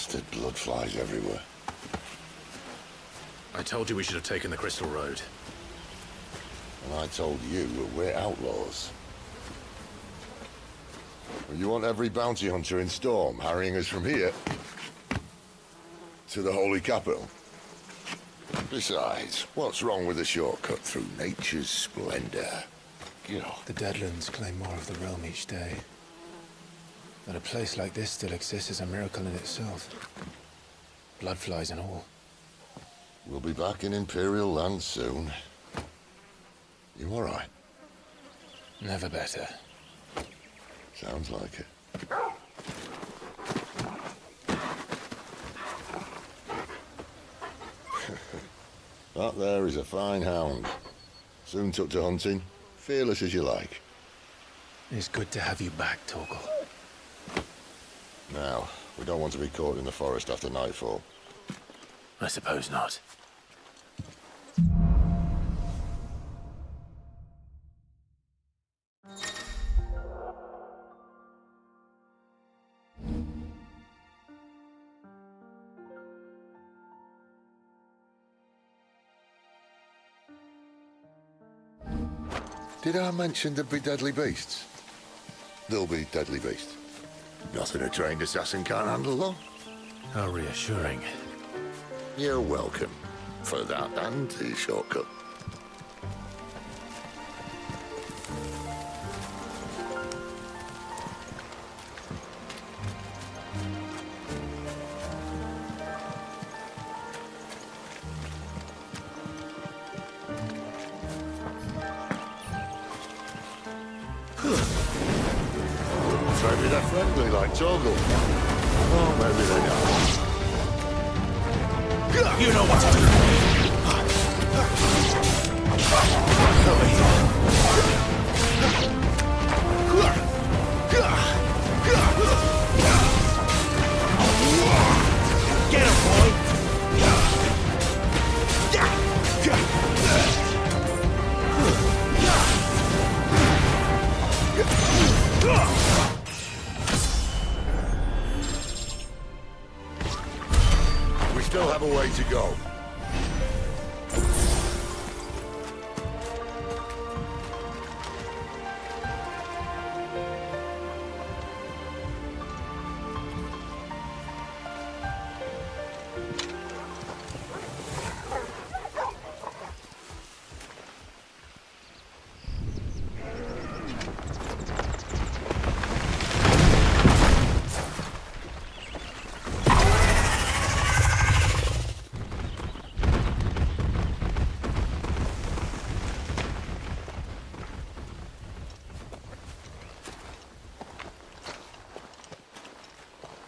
Bastard blood flies everywhere. I told you we should have taken the Crystal Road. And I told you that we're outlaws. Well, you want every bounty hunter in Storm harrying us from here to the Holy Capital? Besides, what's wrong with a shortcut through nature's splendor? You know. The Deadlands claim more of the realm each day. That a place like this still exists is a miracle in itself. Bloodflies and all. We'll be back in Imperial land soon. You all right? Never better. Sounds like it. That there is a fine hound. Soon took to hunting. Fearless as you like. It's good to have you back, Torgal. Now, we don't want to be caught in the forest after nightfall. I suppose not. Did I mention there'd be deadly beasts? There'll be deadly beasts. Nothing a trained assassin can't handle, though. How reassuring. You're welcome for that and the shortcut. Maybe they're friendly like Torgal. Oh, maybe they're not. You know what to do. Over here. Get him, boy. We still have a way to go.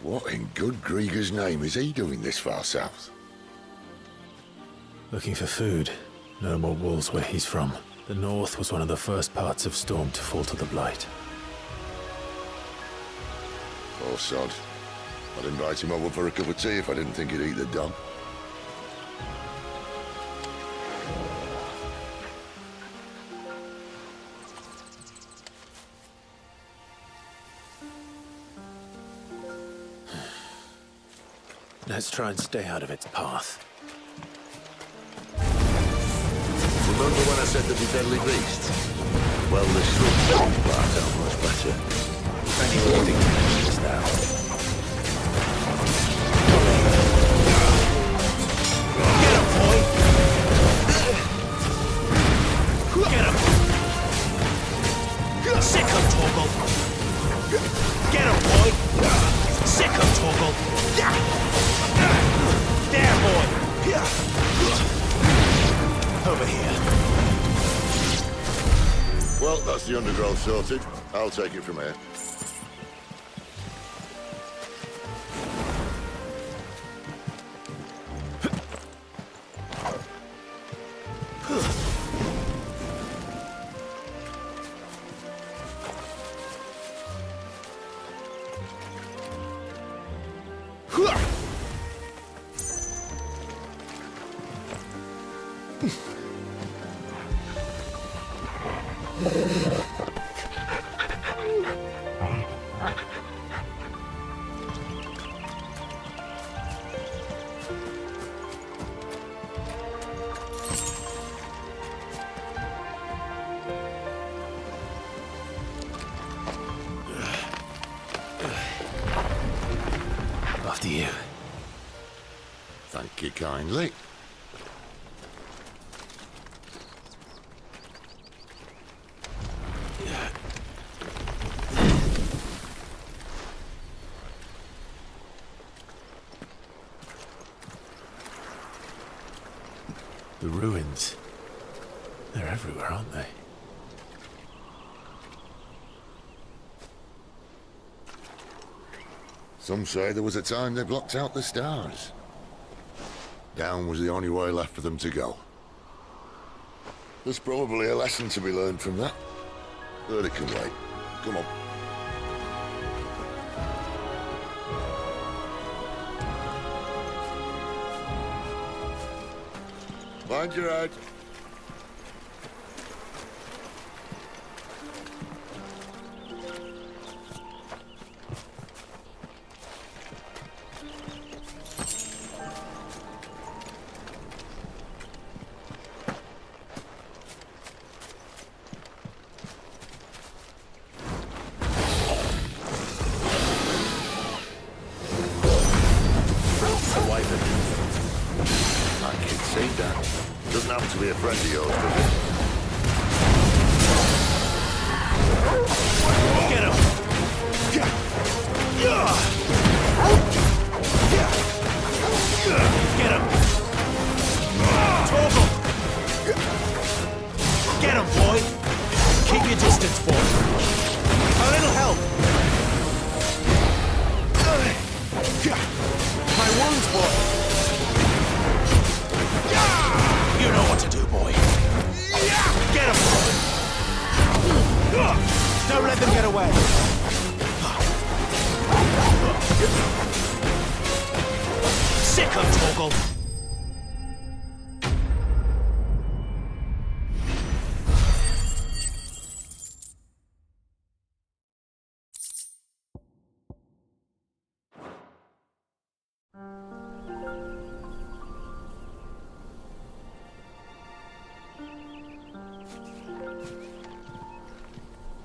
What in good Grieger's name is he doing this far south? Looking for food. No more wolves where he's from. The north was one of the first parts of Storm to fall to the Blight. Poor sod. I'd invite him over for a cup of tea if I didn't think he'd eat the dog. Let's try and stay out of its path. Remember when I said there'd be deadly beasts? Well, the shrubs part out much better. Any warding is now. Get him, boy! Get him! Sick him, Torgal! Get him, boy! Sick him, Torgal! There, boy! Over here. Well, that's the undergrowth sorted. I'll take it from here. kindly. The ruins. They're everywhere, aren't they? Some say there was a time they blocked out the stars. Down was the only way left for them to go. There's probably a lesson to be learned from that. But it can wait. Come on. Mind your head. I can see that. Doesn't happen to be a friend of yours, does it? Get him! Get him! Torgal! Get him, boy! Keep your distance, boy. A little help! My wounds, boy! You know what to do, boy. Get him! Don't let them get away. Sick of Torgal.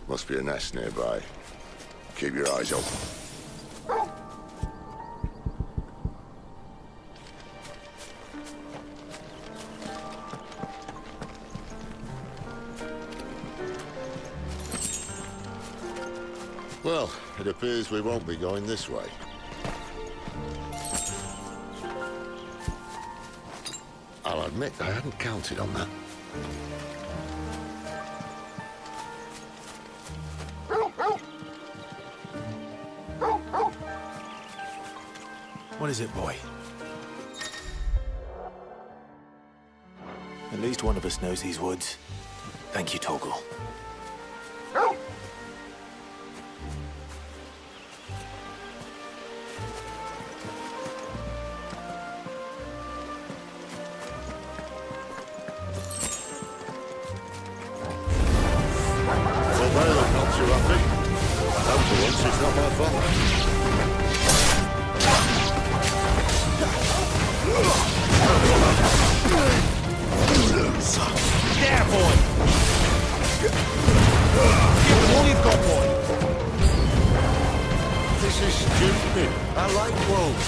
Must be a nest nearby. Keep your eyes open. Well, it appears we won't be going this way. I'll admit I hadn't counted on that. What is it, boy? At least one of us knows these woods. Thank you, Torgal. Well, Bailey, not too happy. Hope for once it's not my fault. There, boy! Give them all you've got, boy! This is stupid. I like wolves.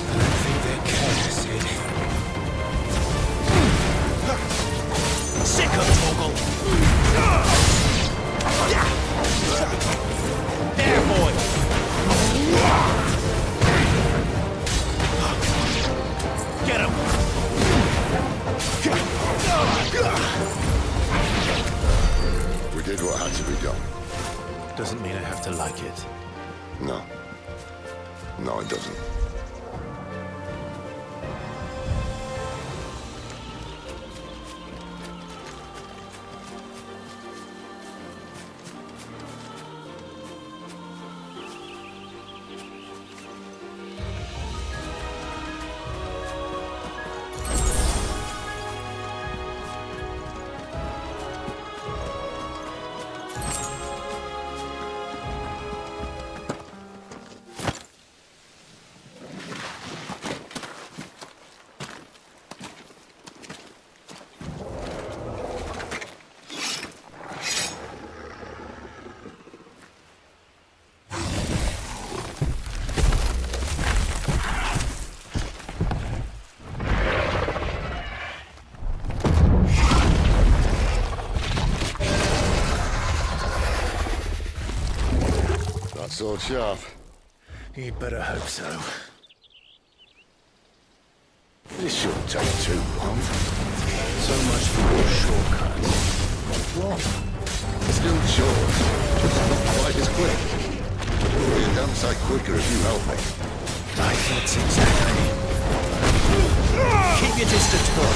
I don't think they care, Sid. Sick of Torgal! There, boy! Get him! We did what had to be done. Doesn't mean I have to like it. No. No, it doesn't. sword sharp. You'd better hope so. This shouldn't take too long. So much for your shortcuts. What? Still short. Just not quite as quick. It'll be a damn sight quicker if you help me. Like it's exactly. Keep your distance, boy.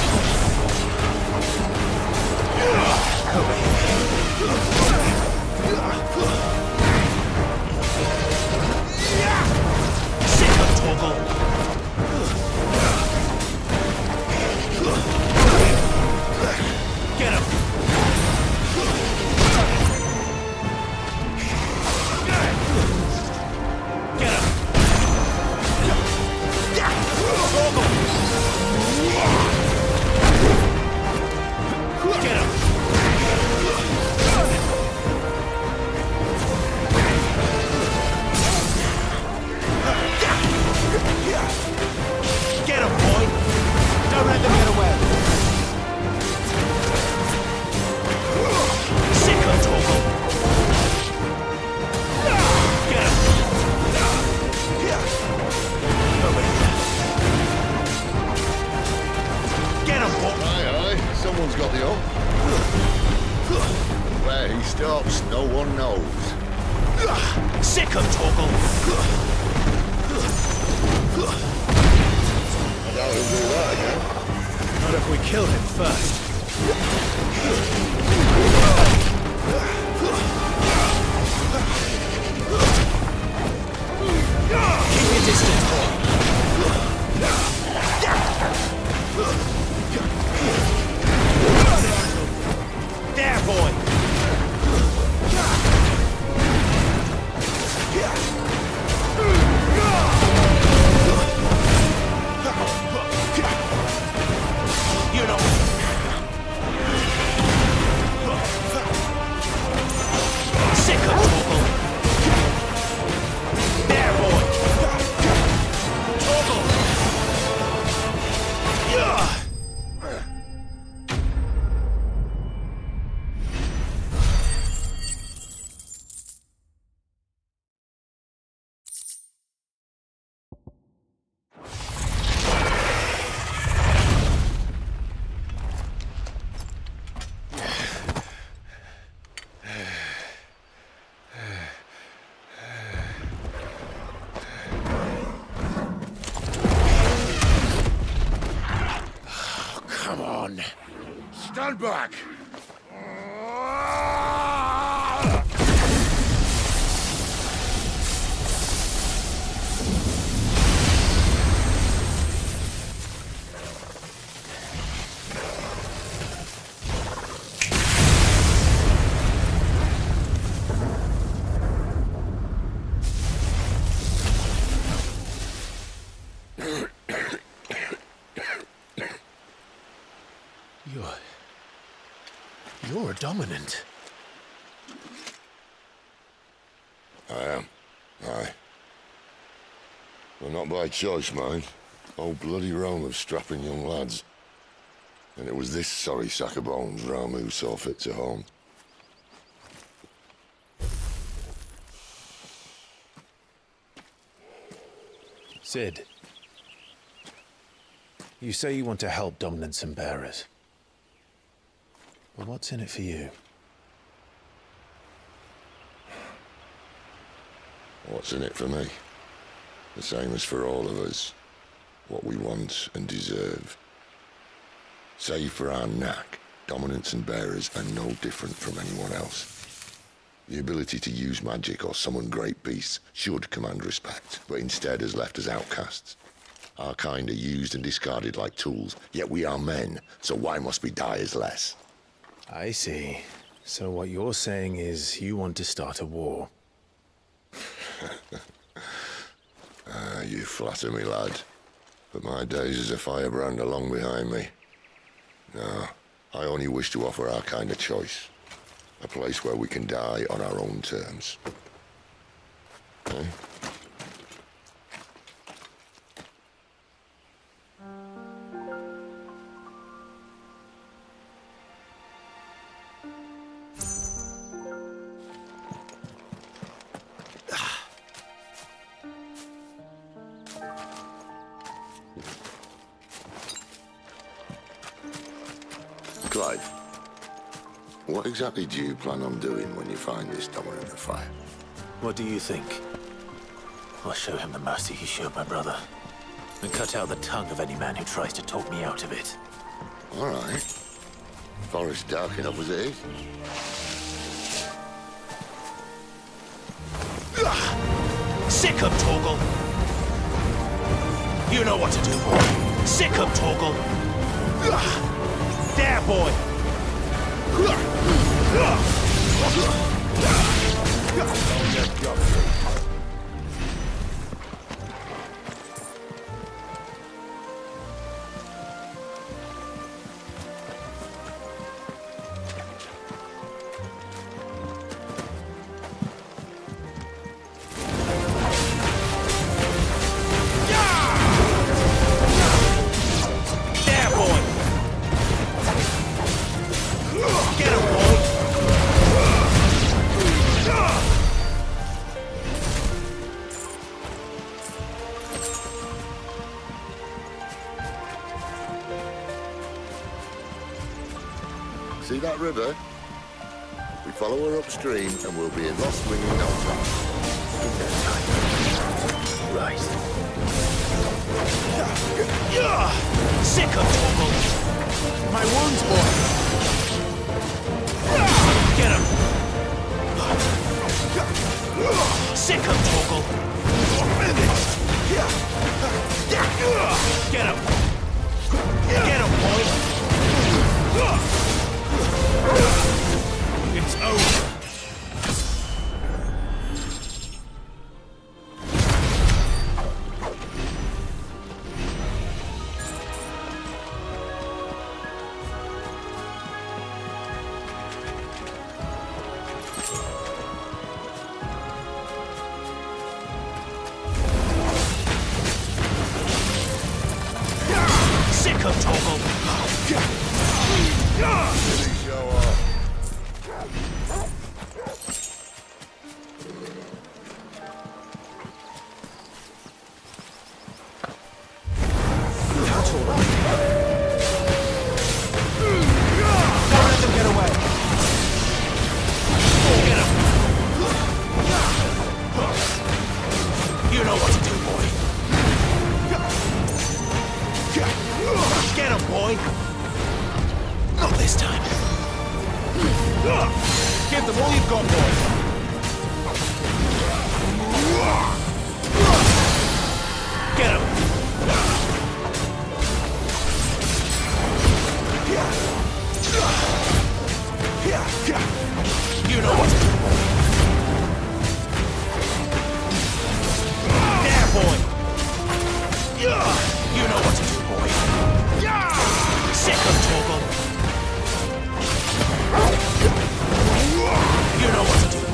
Over here. Sick of Torgal. Get him! Get him! Get him! Get him, boy! Don't let them get away! Sick of Torgal! Get him! Over here. Get him, boy! Aye, aye. Someone's got the up. Where he stops, no one knows. Sick of Torgal! I doubt he'll do that again. Not if we kill him first. Keep your distance, boy. There, boy! You know. Sick of Torgal. There, boy. Torgal. Yeah. Come on. Stand back! You're a dominant. I am. Aye. Well, not by choice, mind. Whole bloody realm of strapping young lads. And it was this sorry sack of bones Ramu saw fit to home. Sid, you say you want to help dominants and bearers. But what's in it for you? What's in it for me? The same as for all of us. What we want and deserve. Save for our knack, dominants and bearers are no different from anyone else. The ability to use magic or summon great beasts should command respect, but instead has left us outcasts. Our kind are used and discarded like tools, yet we are men, so why must we die as less? I see. So what you're saying is you want to start a war. You flatter me, lad. But my days as a firebrand are long behind me. No, I only wish to offer our kind a choice. A place where we can die on our own terms. Eh? What exactly do you plan on doing when you find this dominant of fire? What do you think? I'll show him the mercy he showed my brother. And cut out the tongue of any man who tries to talk me out of it. All right. Forest dark enough as it is. Sick him, Torgal! You know what to do, boy. Sick him, Torgal! There, boy! There, boy! Get him, boy! See that river? We follow her upstream and we'll be in Lost Wing in no time. Right. Sick of Torgal! My wounds, boy! Get him! Sick of Torgal! Get him! Get him, boy! It's over! Sick of Torgal! Show off. That's all right. Don't let them get away. Get him. You know what to do, boy. Get him, boy. Not this time. Give them all you've got, boy. Get him. You know what to do, boy. There, boy. You know what to do, boy. Sick of Torgal. You know what to do, boy.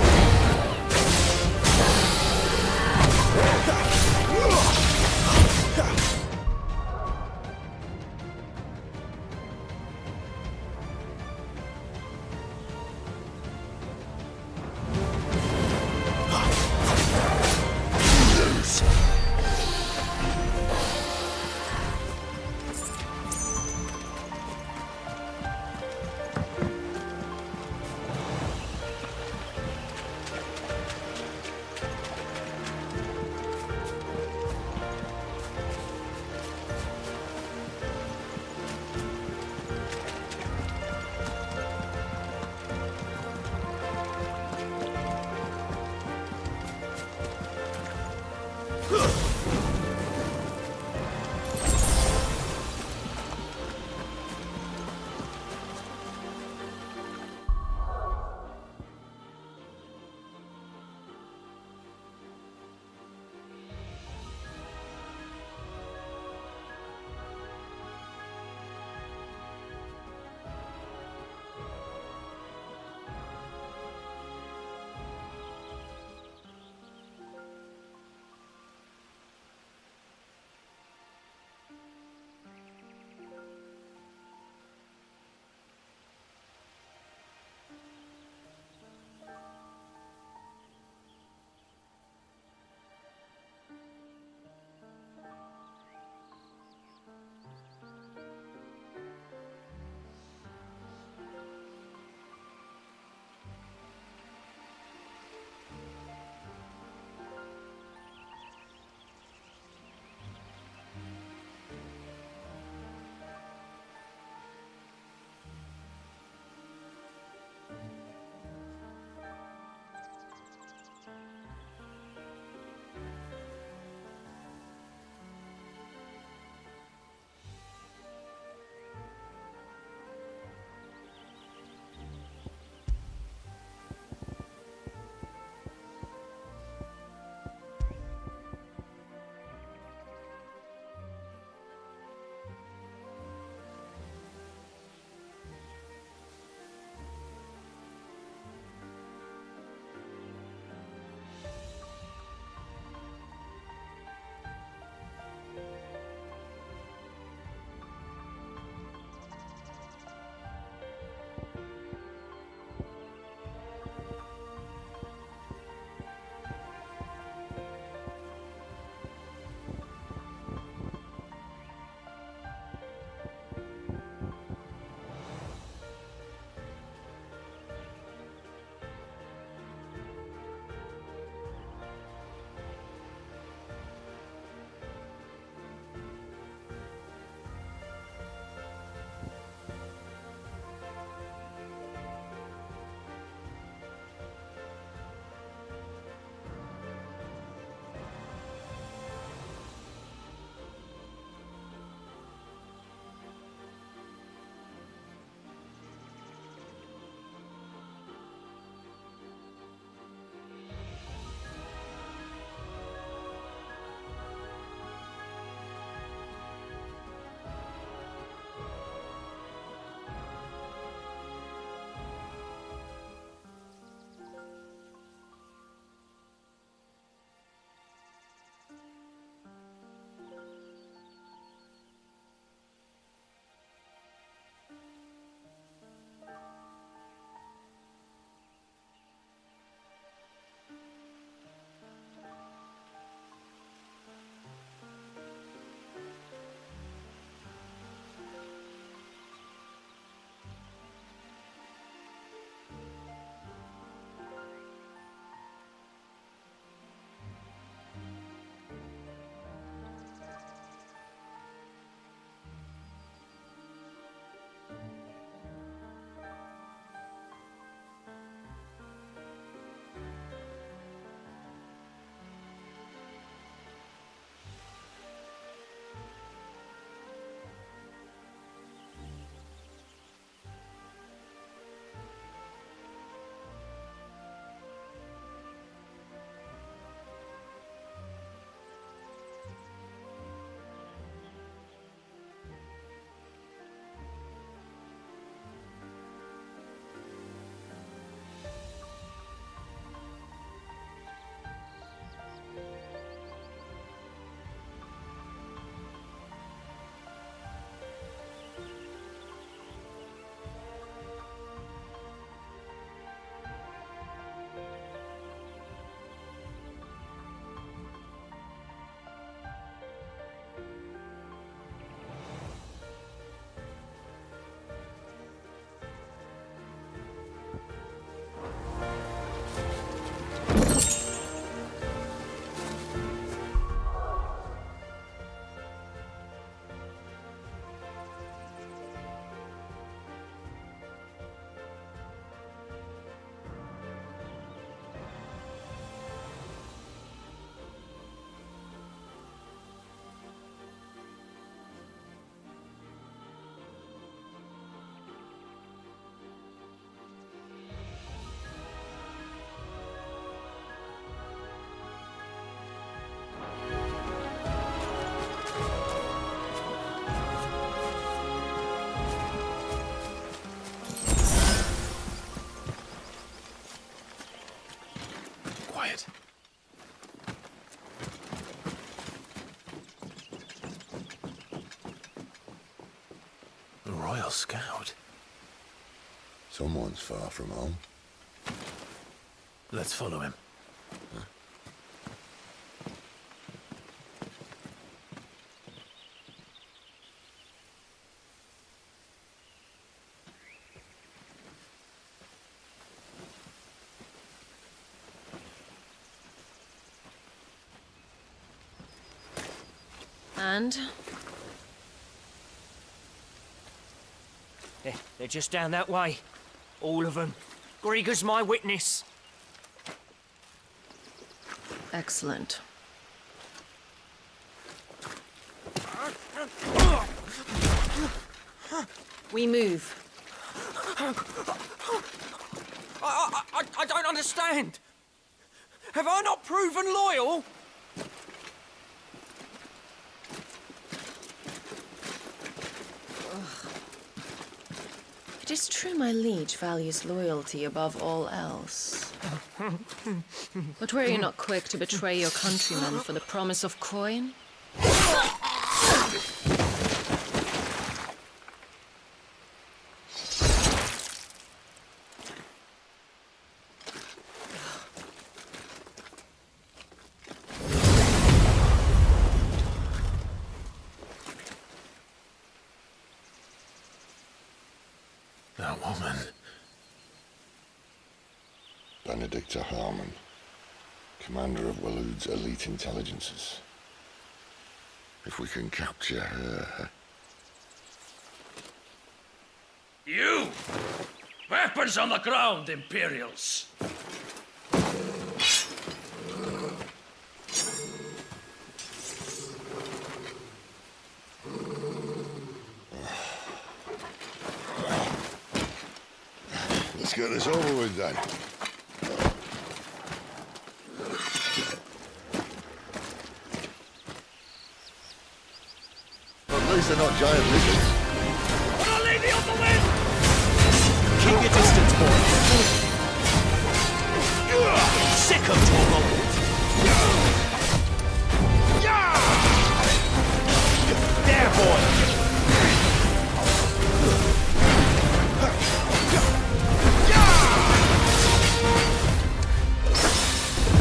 Girl Scout. Someone's far from home. Let's follow him. And? They're just down that way. All of them. Grieger's my witness. Excellent. We move. I don't understand. Have I not proven loyal? It is true my liege values loyalty above all else. But were you not quick to betray your countrymen for the promise of coin? That woman. Benedicta Harmon, commander of Walood's elite intelligences. If we can capture her... You! Weapons on the ground, Imperials! Let's get this over with then. At least they're not giant lizards. I'll leave you on the wind! Keep your distance, boy. Sick of Torgal. There, boy.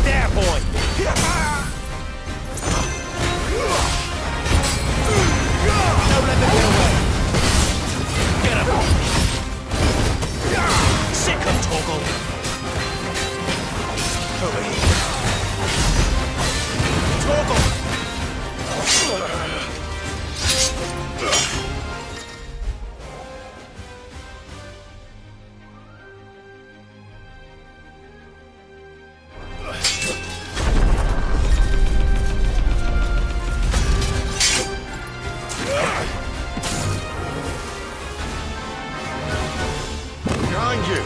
There, boy. Don't let them get away. Get him. Sick of Torgal. Over here. Torgal. Behind you!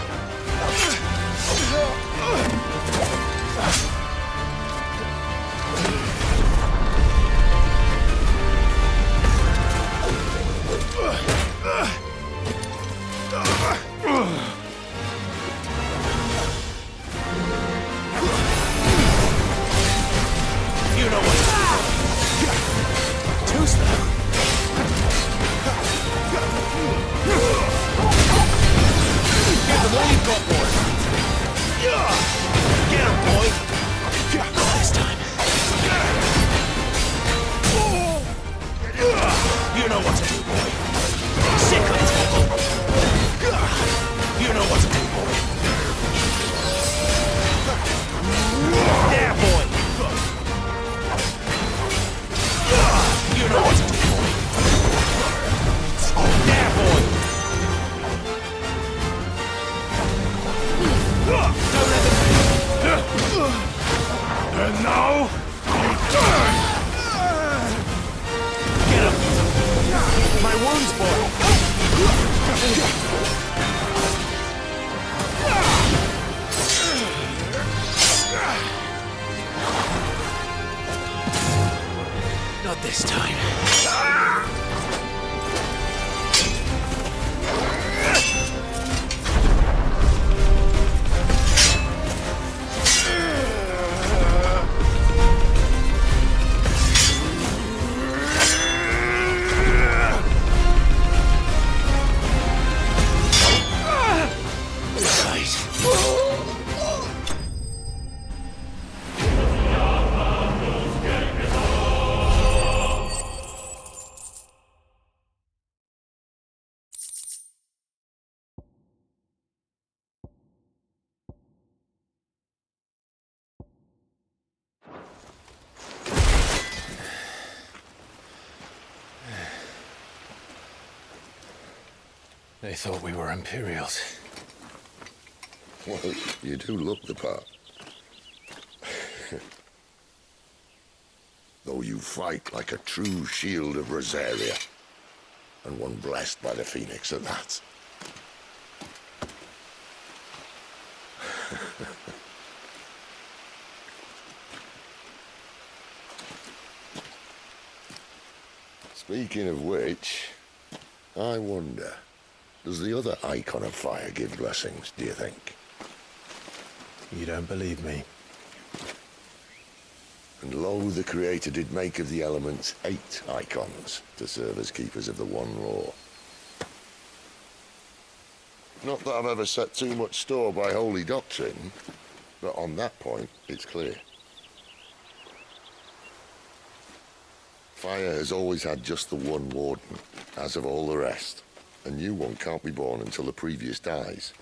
You know what? Too slow. Give them all you've got, boy. Get him, boy. Not this time. You know what to do, boy. Sick of Torgal. You know what to do, boy. There, boy. You know what to do, boy. There, boy. Don't let them... And now, Get him. My wounds, boy. Not this time. They thought we were Imperials. Well, you do look the part. Though you fight like a true shield of Rosaria. And one blessed by the Phoenix at that. Speaking of which, I wonder, does the other icon of fire give blessings, do you think? You don't believe me? And lo, the Creator did make of the elements 8 icons to serve as keepers of the one law. Not that I've ever set too much store by holy doctrine, but on that point, it's clear. Fire has always had just the one warden, as of all the rest. A new one can't be born until the previous dies,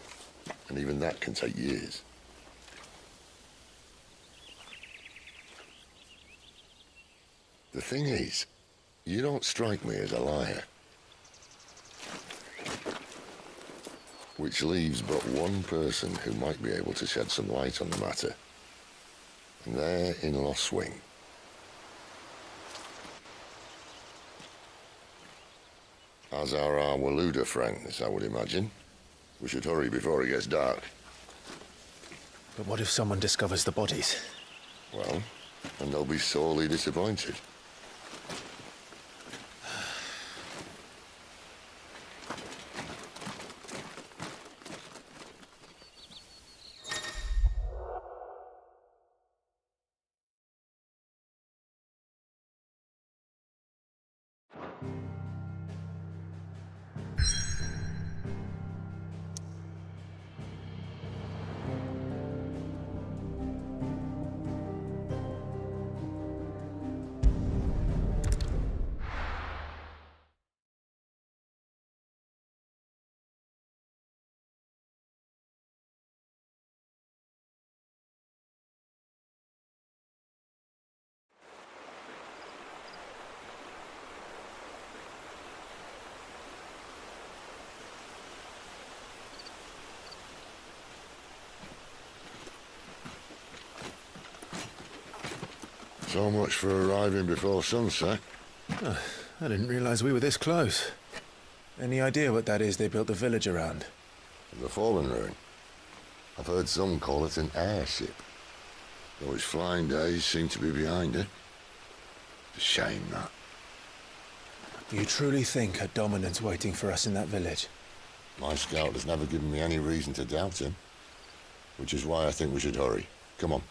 and even that can take years. The thing is, you don't strike me as a liar. Which leaves but one person who might be able to shed some light on the matter. And they're in Lost Swing. As are our Waluda friends, I would imagine. We should hurry before it gets dark. But what if someone discovers the bodies? Well, and they'll be sorely disappointed. So much for arriving before sunset. I didn't realize we were this close. Any idea what that is they built the village around? The Fallen Ruin. I've heard some call it an airship. Though its flying days seem to be behind it. It's a shame, that. You truly think a dominant's waiting for us in that village? My scout has never given me any reason to doubt him. Which is why I think we should hurry. Come on.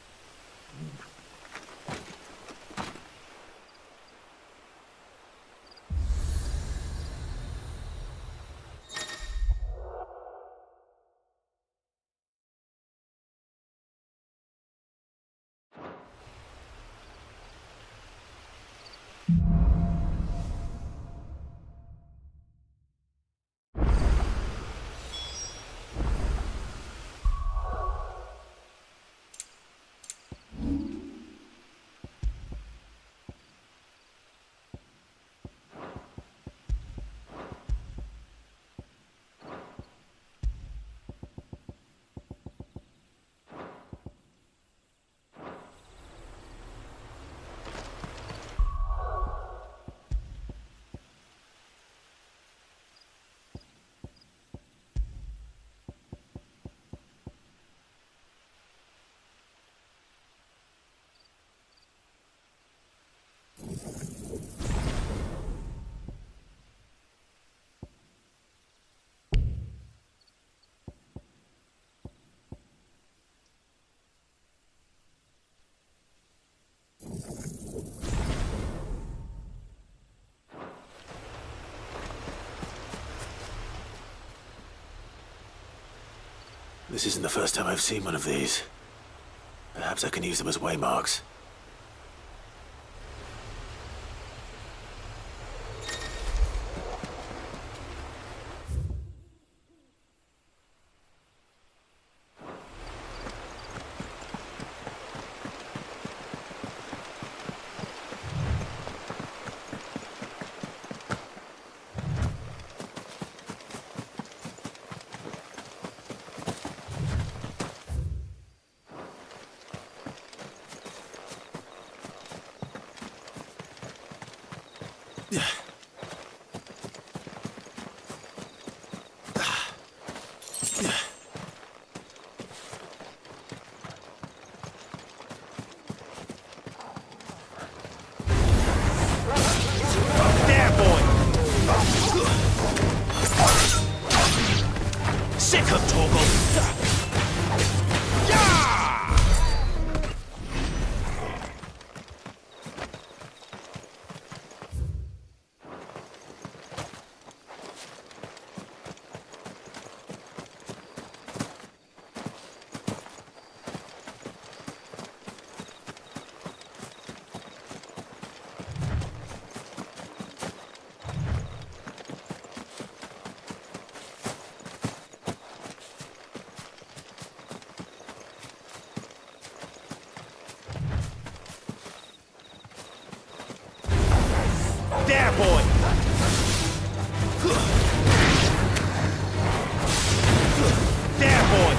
This isn't the first time I've seen one of these. Perhaps I can use them as waymarks. There, boy! Sick of Torgal! There, boy! There, boy!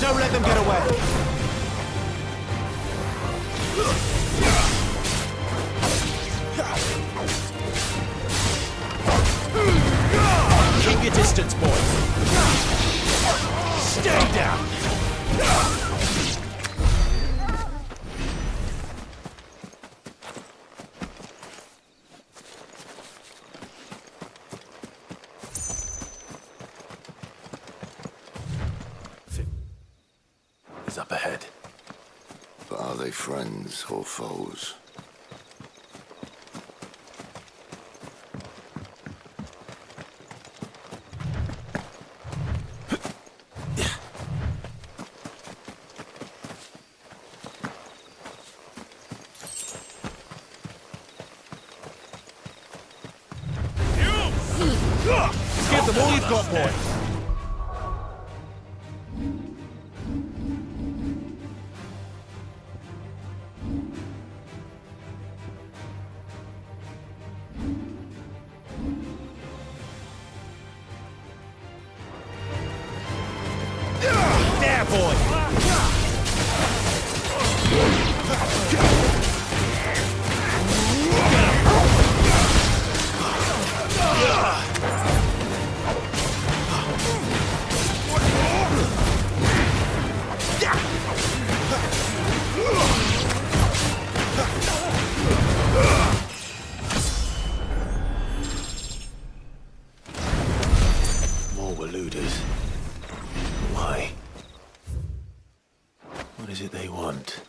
Don't let them get away! Keep your distance, boy! Stay down! Is up ahead. But are they friends or foes? Give them all you've got, boy! There, boy! More Waluders. Why? What is it they want?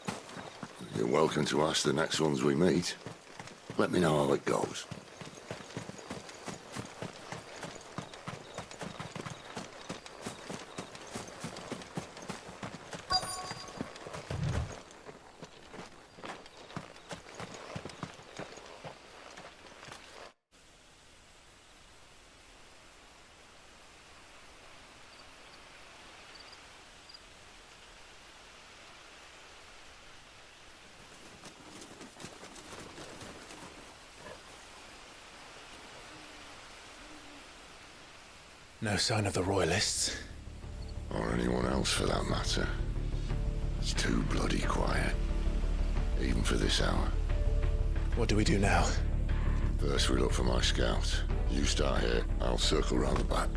You're welcome to ask the next ones we meet. Let me know how it goes. No sign of the Royalists. Or anyone else for that matter. It's too bloody quiet. Even for this hour. What do we do now? First we look for my scout. You start here, I'll circle round the back.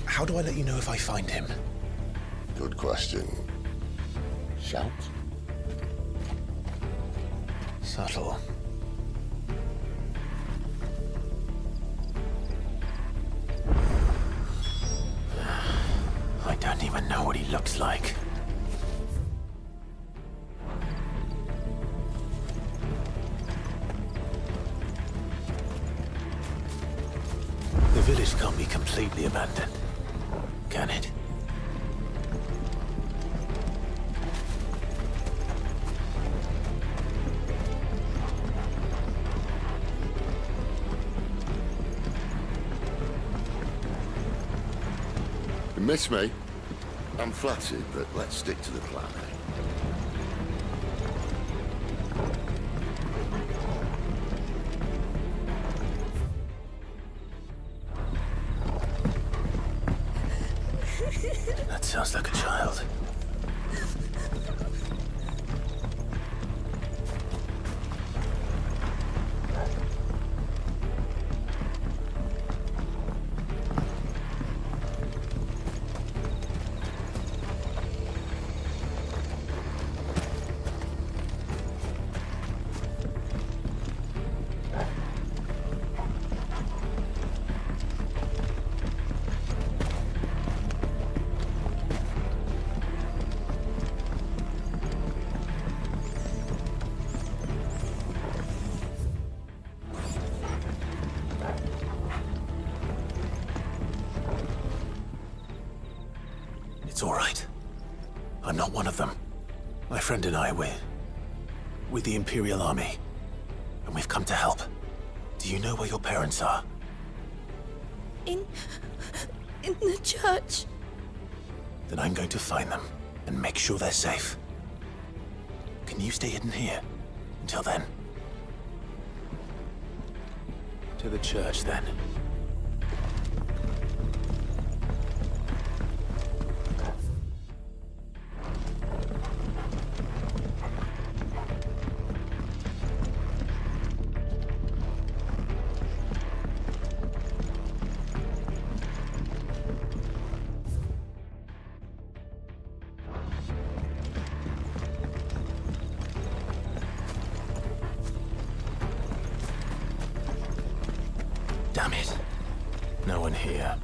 How do I let you know if I find him? Good question. Shout? Subtle. I don't even know what he looks like. The village can't be completely abandoned, can it? miss me? I'm flattered, but let's stick to the plan. That sounds like a child. It's all right. I'm not one of them. My friend and I, we're with the Imperial Army, and we've come to help. Do you know where your parents are? In the church. Then I'm going to find them and make sure they're safe. Can you stay hidden here until then? To the church, then. Damn it. No one here.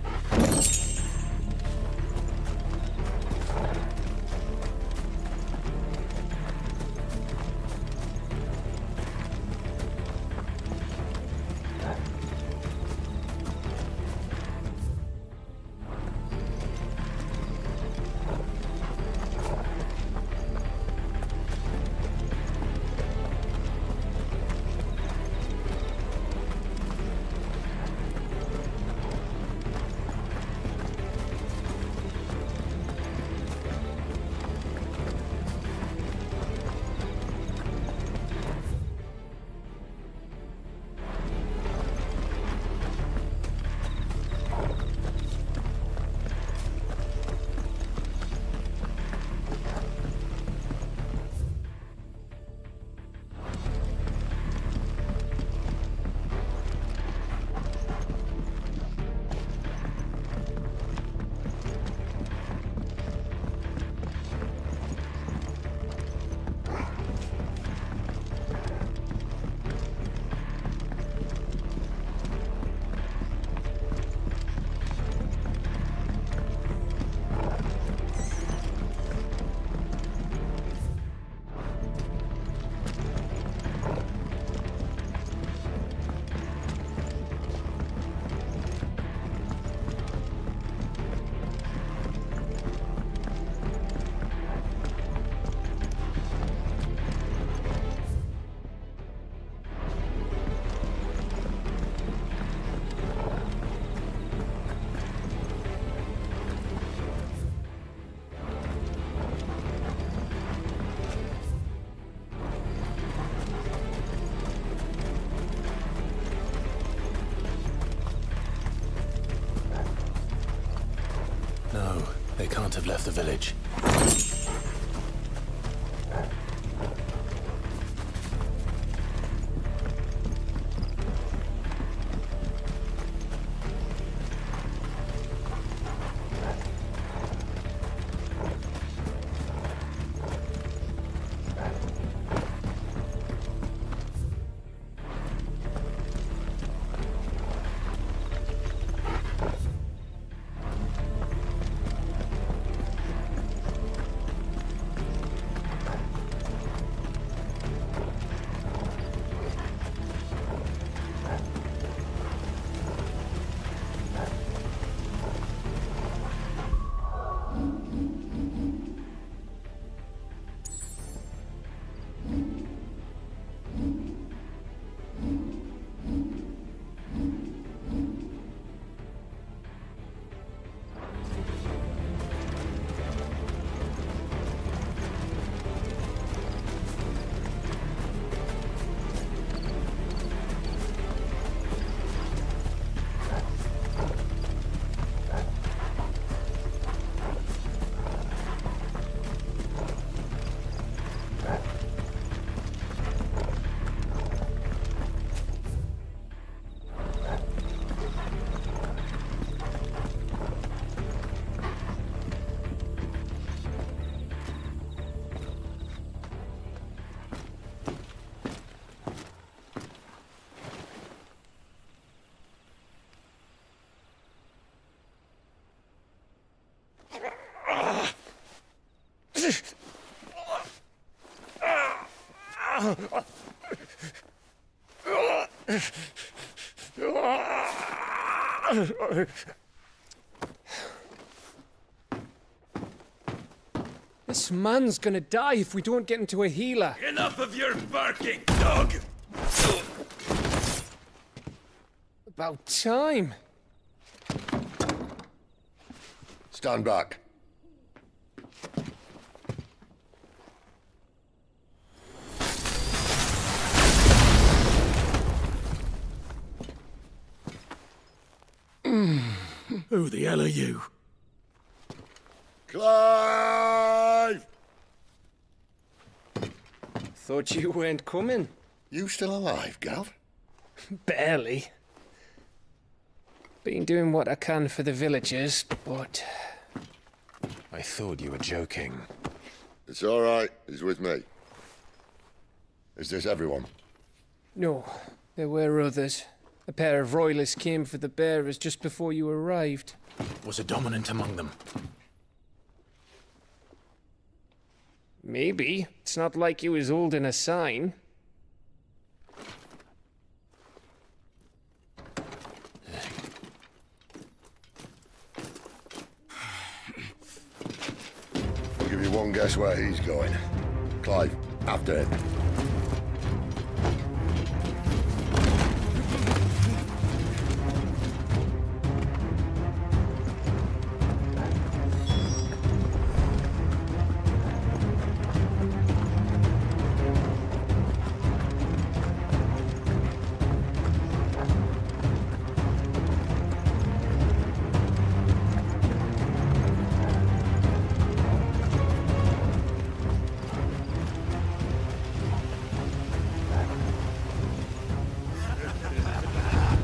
No, they can't have left the village. This man's gonna die if we don't get into a healer. Enough of your barking, dog! About time. Stand back. Who the hell are you? Clive! Thought you weren't coming. You still alive, Gav? Barely. Been doing what I can for the villagers, but... I thought you were joking. It's all right. He's with me. Is this everyone? No, there were others. A pair of royalists came for the bearers just before you arrived. Was a dominant among them? Maybe. It's not like he was holding a sign. I'll give you one guess where he's going. Clive, after him.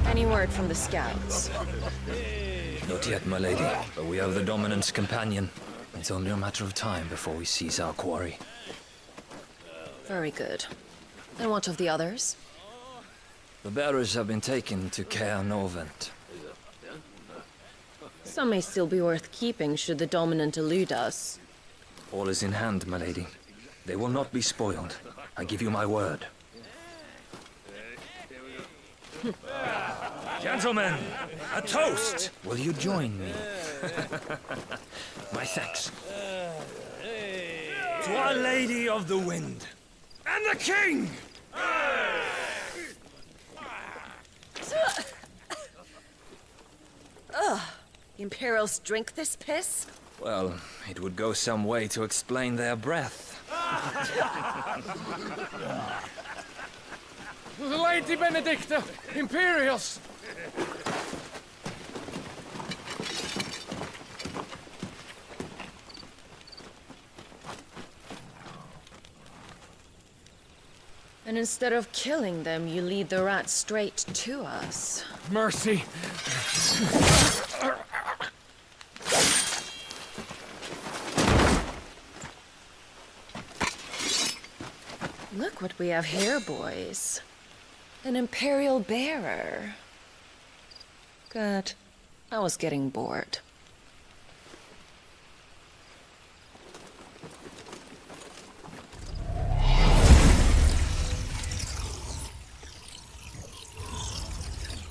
Any word from the scouts? Not yet, my lady, but we have the Dominant's companion. It's only a matter of time before we seize our quarry. Very good. And what of the others? The bearers have been taken to Caer Novent. Some may still be worth keeping should the dominant elude us. All is in hand, my lady. They will not be spoiled. I give you my word. Gentlemen, a toast! Will you join me? My thanks. To Our Lady of the Wind. And the King! Imperials drink this piss? Well, it would go some way to explain their breath. Lady Benedicta! Imperials! And instead of killing them, you lead the rats straight to us. Mercy! Look what we have here, boys. An Imperial bearer. Good. I was getting bored.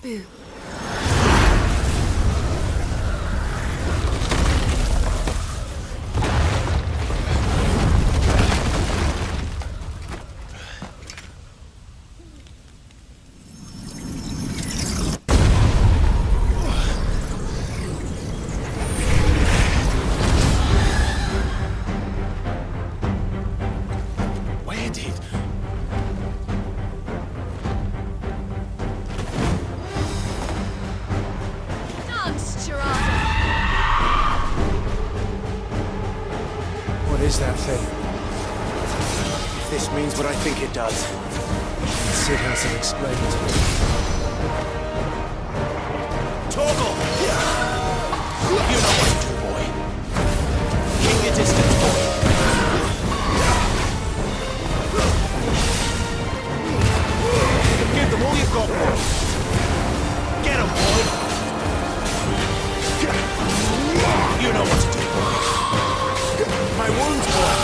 Boo. Where did... What is that thing? If this means what I think it does, Sid hasn't explained. Torgal! You know what to do, boy. Keep your distance, boy. Give them all you've got, boy. Get them, boy. You know what to do, boy. My wound's boy.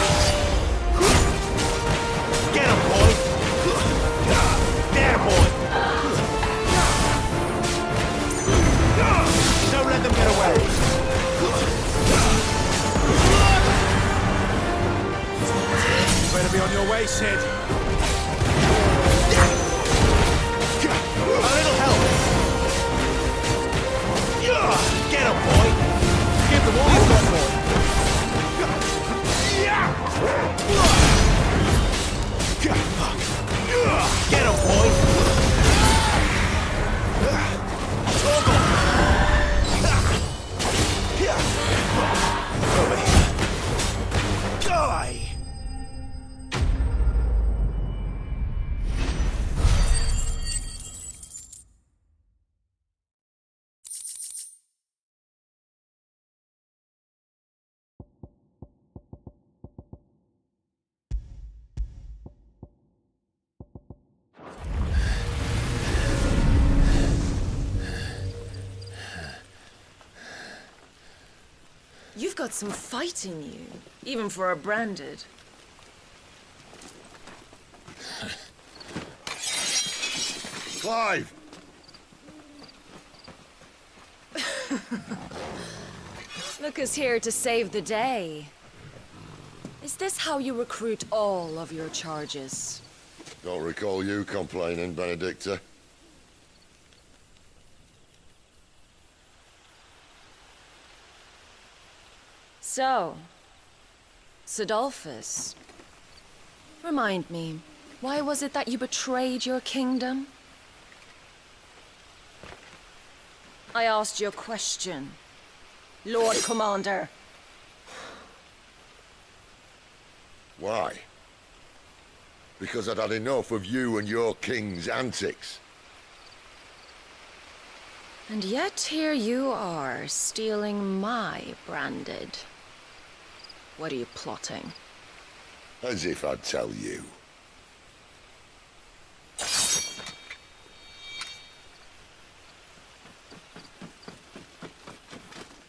Get him, boy. said. A little help. Get him, boy. Give them all you've got, boy. Get him, boy. Over here. Die! You've got some fight in you, even for a branded. Clive! Look who's here to save the day. Is this how you recruit all of your charges? Don't recall you complaining, Benedicta. So, Sidolphus, remind me, why was it that you betrayed your kingdom? I asked you a question, Lord Commander. Why? Because I'd had enough of you and your king's antics. And yet here you are, stealing my branded. What are you plotting? As if I'd tell you.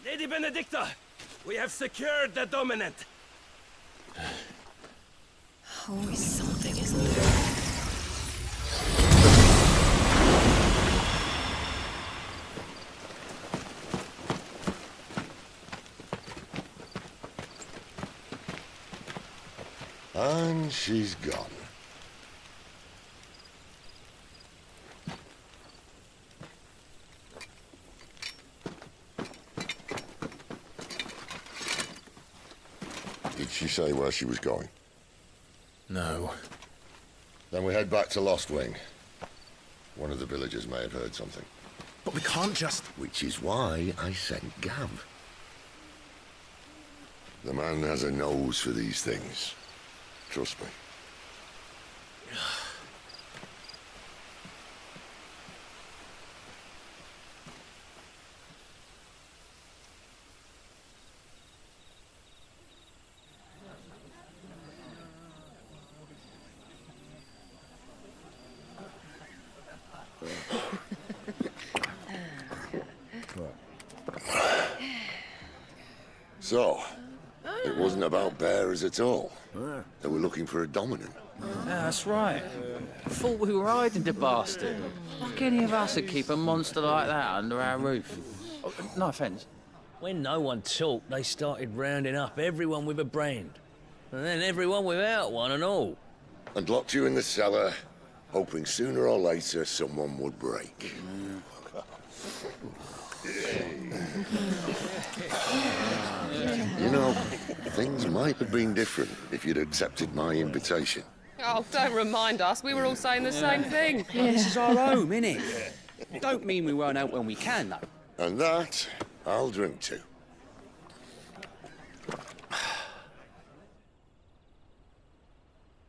Lady Benedicta, we have secured the dominant. Always something, isn't there? And she's gone. Did she say where she was going? No. Then we head back to Lost Wing. One of the villagers may have heard something. But we can't just... Which is why I sent Gav. The man has a nose for these things. Trust me. So, it wasn't about bearers at all. They were looking for a dominant. Yeah, that's right. Thought we were hiding the bastard. Like any of us would keep a monster like that under our roof. Oh, no offence. When no one talked, they started rounding up everyone with a brand. And then everyone without one and all. And locked you in the cellar, hoping sooner or later someone would break. You know, things might have been different if you'd accepted my invitation. Oh, don't remind us. We were all saying the same thing. This is our home, innit? Don't mean we won't out when we can, though. And that, I'll drink to.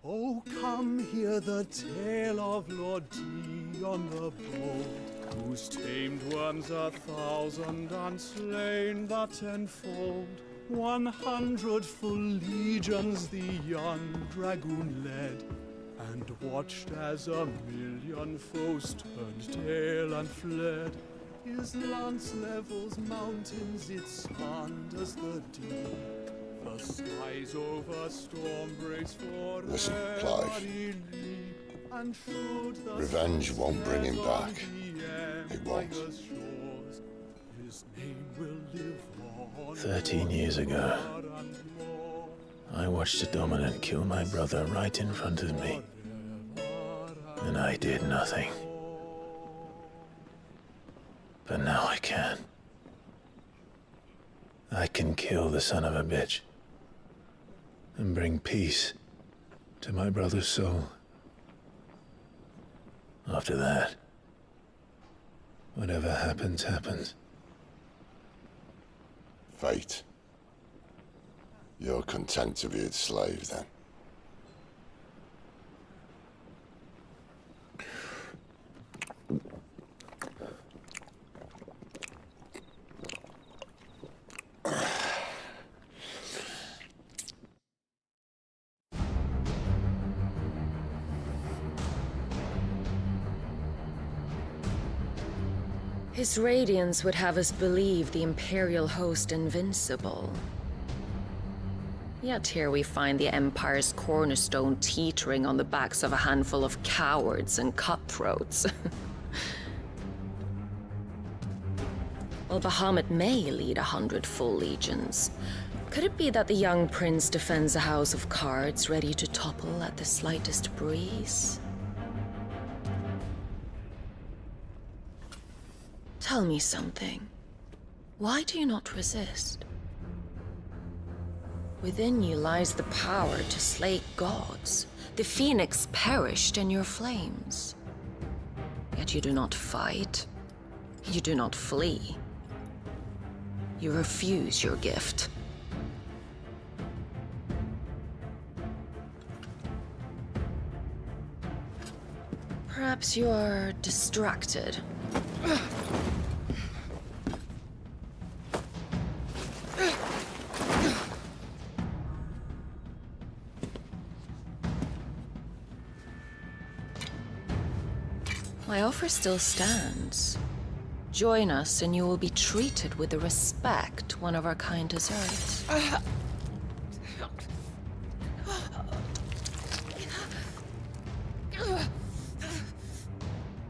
Oh, come hear the tale of Lord Dion the Bold, whose tamed worms 1,000 and slain the tenfold. 100 full legions the young dragoon led, and watched as 1,000,000 foes turned tail and fled. His lance levels mountains, it sanders the deep. The skies over storm breaks for Listen, Clive. Revenge won't bring him back. It won't. 13 years ago, I watched the Dominant kill my brother right in front of me. And I did nothing. But now I can. I can kill the son of a bitch. And bring peace to my brother's soul. After that, whatever happens, happens. Fate. You're content to be its slave, then? His radiance would have us believe the Imperial host invincible. Yet here we find the Empire's cornerstone teetering on the backs of a handful of cowards and cutthroats. While Bahamut may lead 100 full legions, could it be that the young prince defends a house of cards ready to topple at the slightest breeze? Tell me something. Why do you not resist? Within you lies the power to slay gods. The phoenix perished in your flames. Yet you do not fight. You do not flee. You refuse your gift. Perhaps you're distracted. My offer still stands. Join us and you will be treated with the respect one of our kind deserves.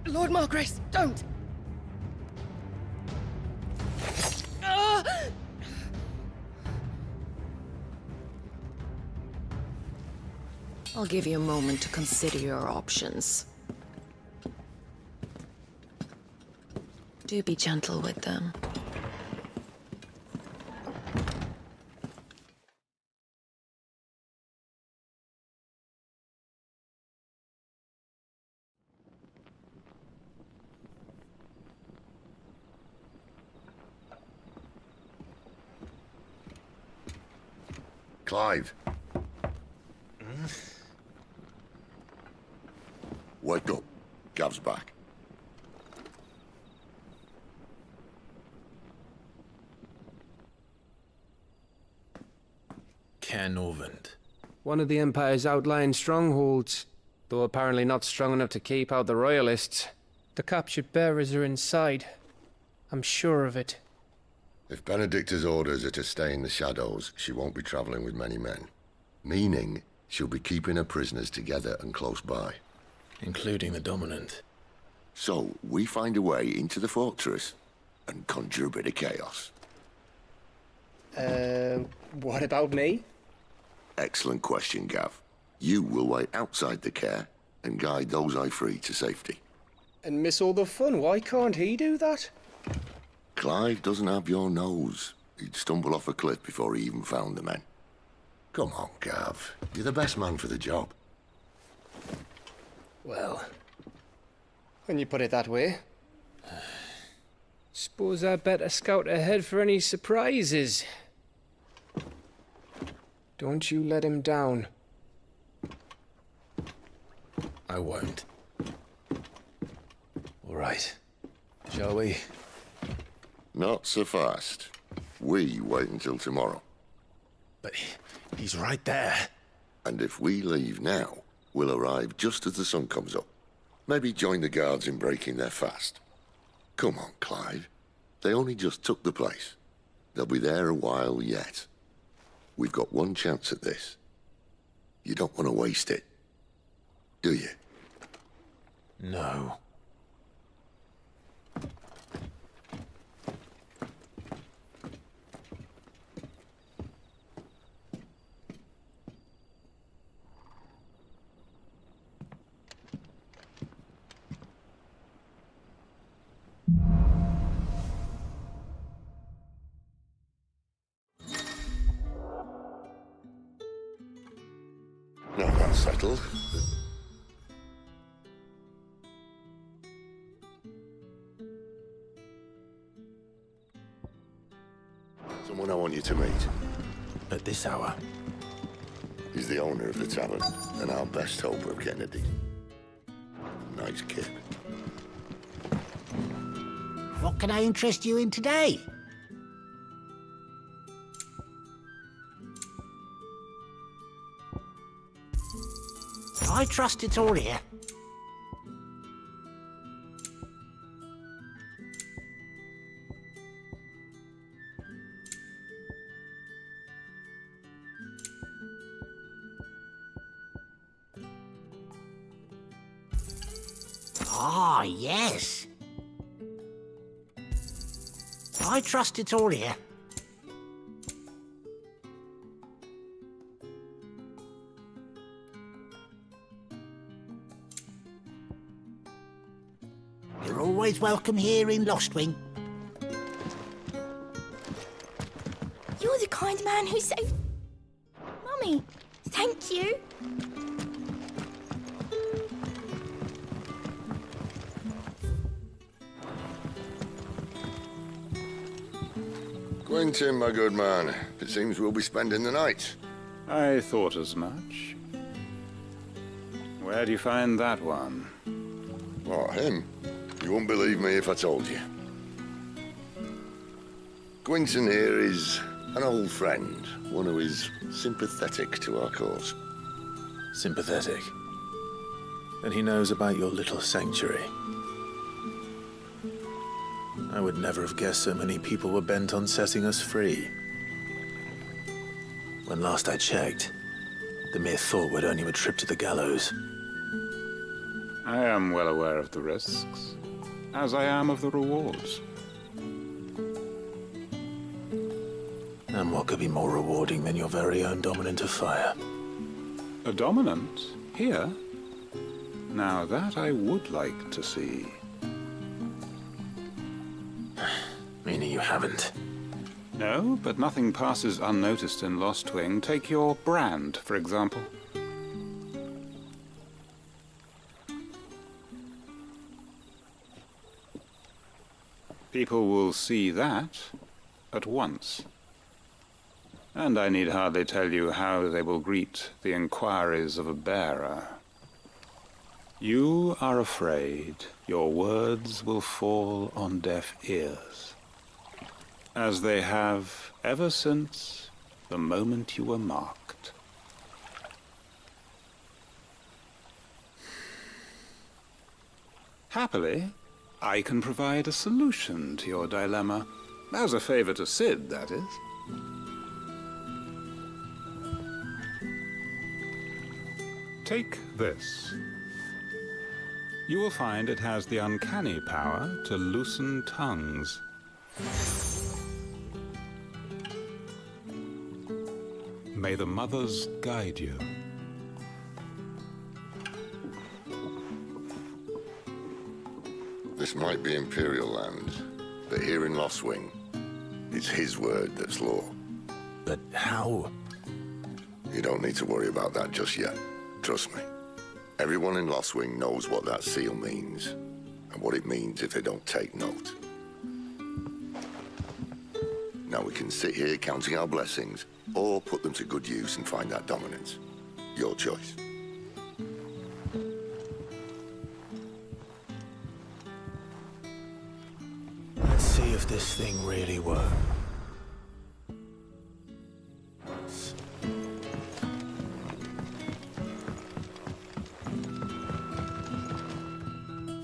Lord Margrace, don't! I'll give you a moment to consider your options. Do be gentle with them. Clive. Wake up. Gav's back. Canovant. One of the Empire's outlying strongholds, though apparently not strong enough to keep out the Royalists. The captured bearers are inside. I'm sure of it. If Benedicta's orders are to stay in the shadows, she won't be traveling with many men. Meaning, she'll be keeping her prisoners together and close by. Including the Dominant. So, we find a way into the fortress and conjure a bit of chaos. What about me? Excellent question, Gav. You will wait outside the care and guide those I free to safety. And miss all the fun. Why can't he do that? Clive doesn't have your nose. He'd stumble off a cliff before he even found the men. Come on, Gav. You're the best man for the job. Well, when you put it that way. Suppose I better scout ahead for any surprises. Don't you let him down. I won't. All right. Shall we? Not so fast. We wait until tomorrow. But he's right there. And if we leave now, we'll arrive just as the sun comes up. Maybe join the guards in breaking their fast. Come on, Clive. They only just took the place. They'll be there a while yet. We've got one chance at this. You don't want to waste it, do you? No. battle. Someone I want you to meet. At this hour? He's the owner of the tavern, and our best hope of getting a decent. Nice kid. What can I interest you in today? I trust it's all here. Ah, yes. I trust it's all here. You're always welcome here in Lostwing. You're the kind man who saved... Mummy, thank you. Quentin, my good man. It seems we'll be spending the night. I thought as much. Where do you find that one? What, him? You wouldn't believe me if I told you. Quentin here is an old friend, one who is sympathetic to our cause. Sympathetic. And he knows about your little sanctuary. I would never have guessed so many people were bent on setting us free. When last I checked, the mere thought would earn you a trip to the gallows. I am well aware of the risks, as I am of the rewards. And what could be more rewarding than your very own dominant of fire? A dominant? Here? Now that I would like to see. Meaning you haven't? No, but nothing passes unnoticed in Lostwing. Take your brand, for example. People will see that at once. And I need hardly tell you how they will greet the inquiries of a bearer. You are afraid your words will fall on deaf ears, as they have ever since the moment you were marked. Happily, I can provide a solution to your dilemma. As a favor to Sid, that is. Take this. You will find it has the uncanny power to loosen tongues. May the mothers guide you. This might be Imperial land, but here in Lostwing, it's his word that's law. But how? You don't need to worry about that just yet. Trust me. Everyone in Lostwing knows what that seal means, and what it means if they don't take note. Now we can sit here counting our blessings, or put them to good use and find that dominance. Your choice. Let's see if this thing really works.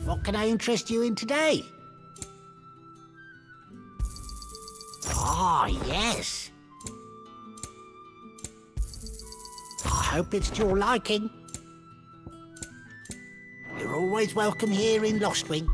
What can I interest you in today? Ah, yes. I hope it's to your liking. You're always welcome here in Lostwing.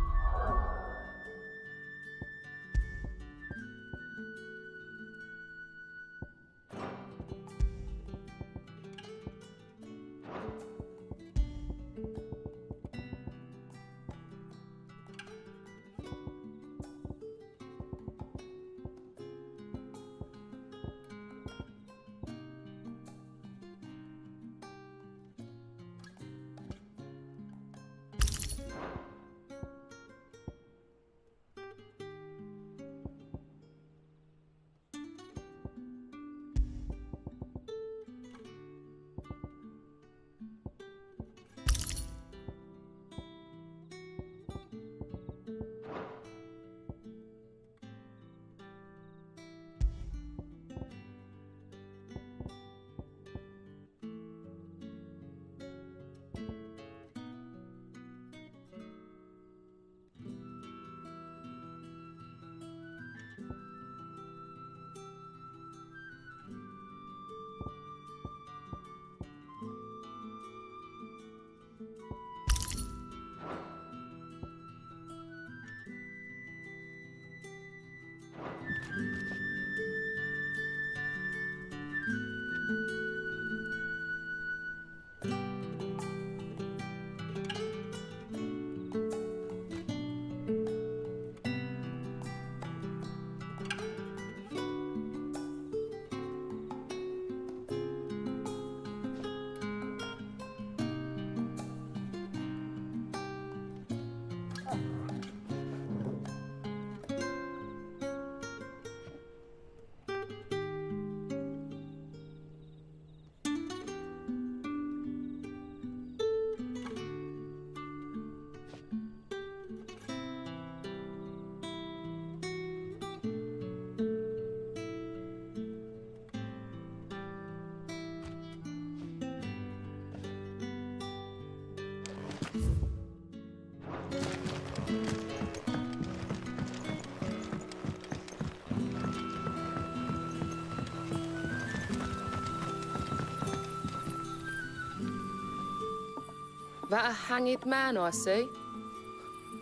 That a hanged man I see?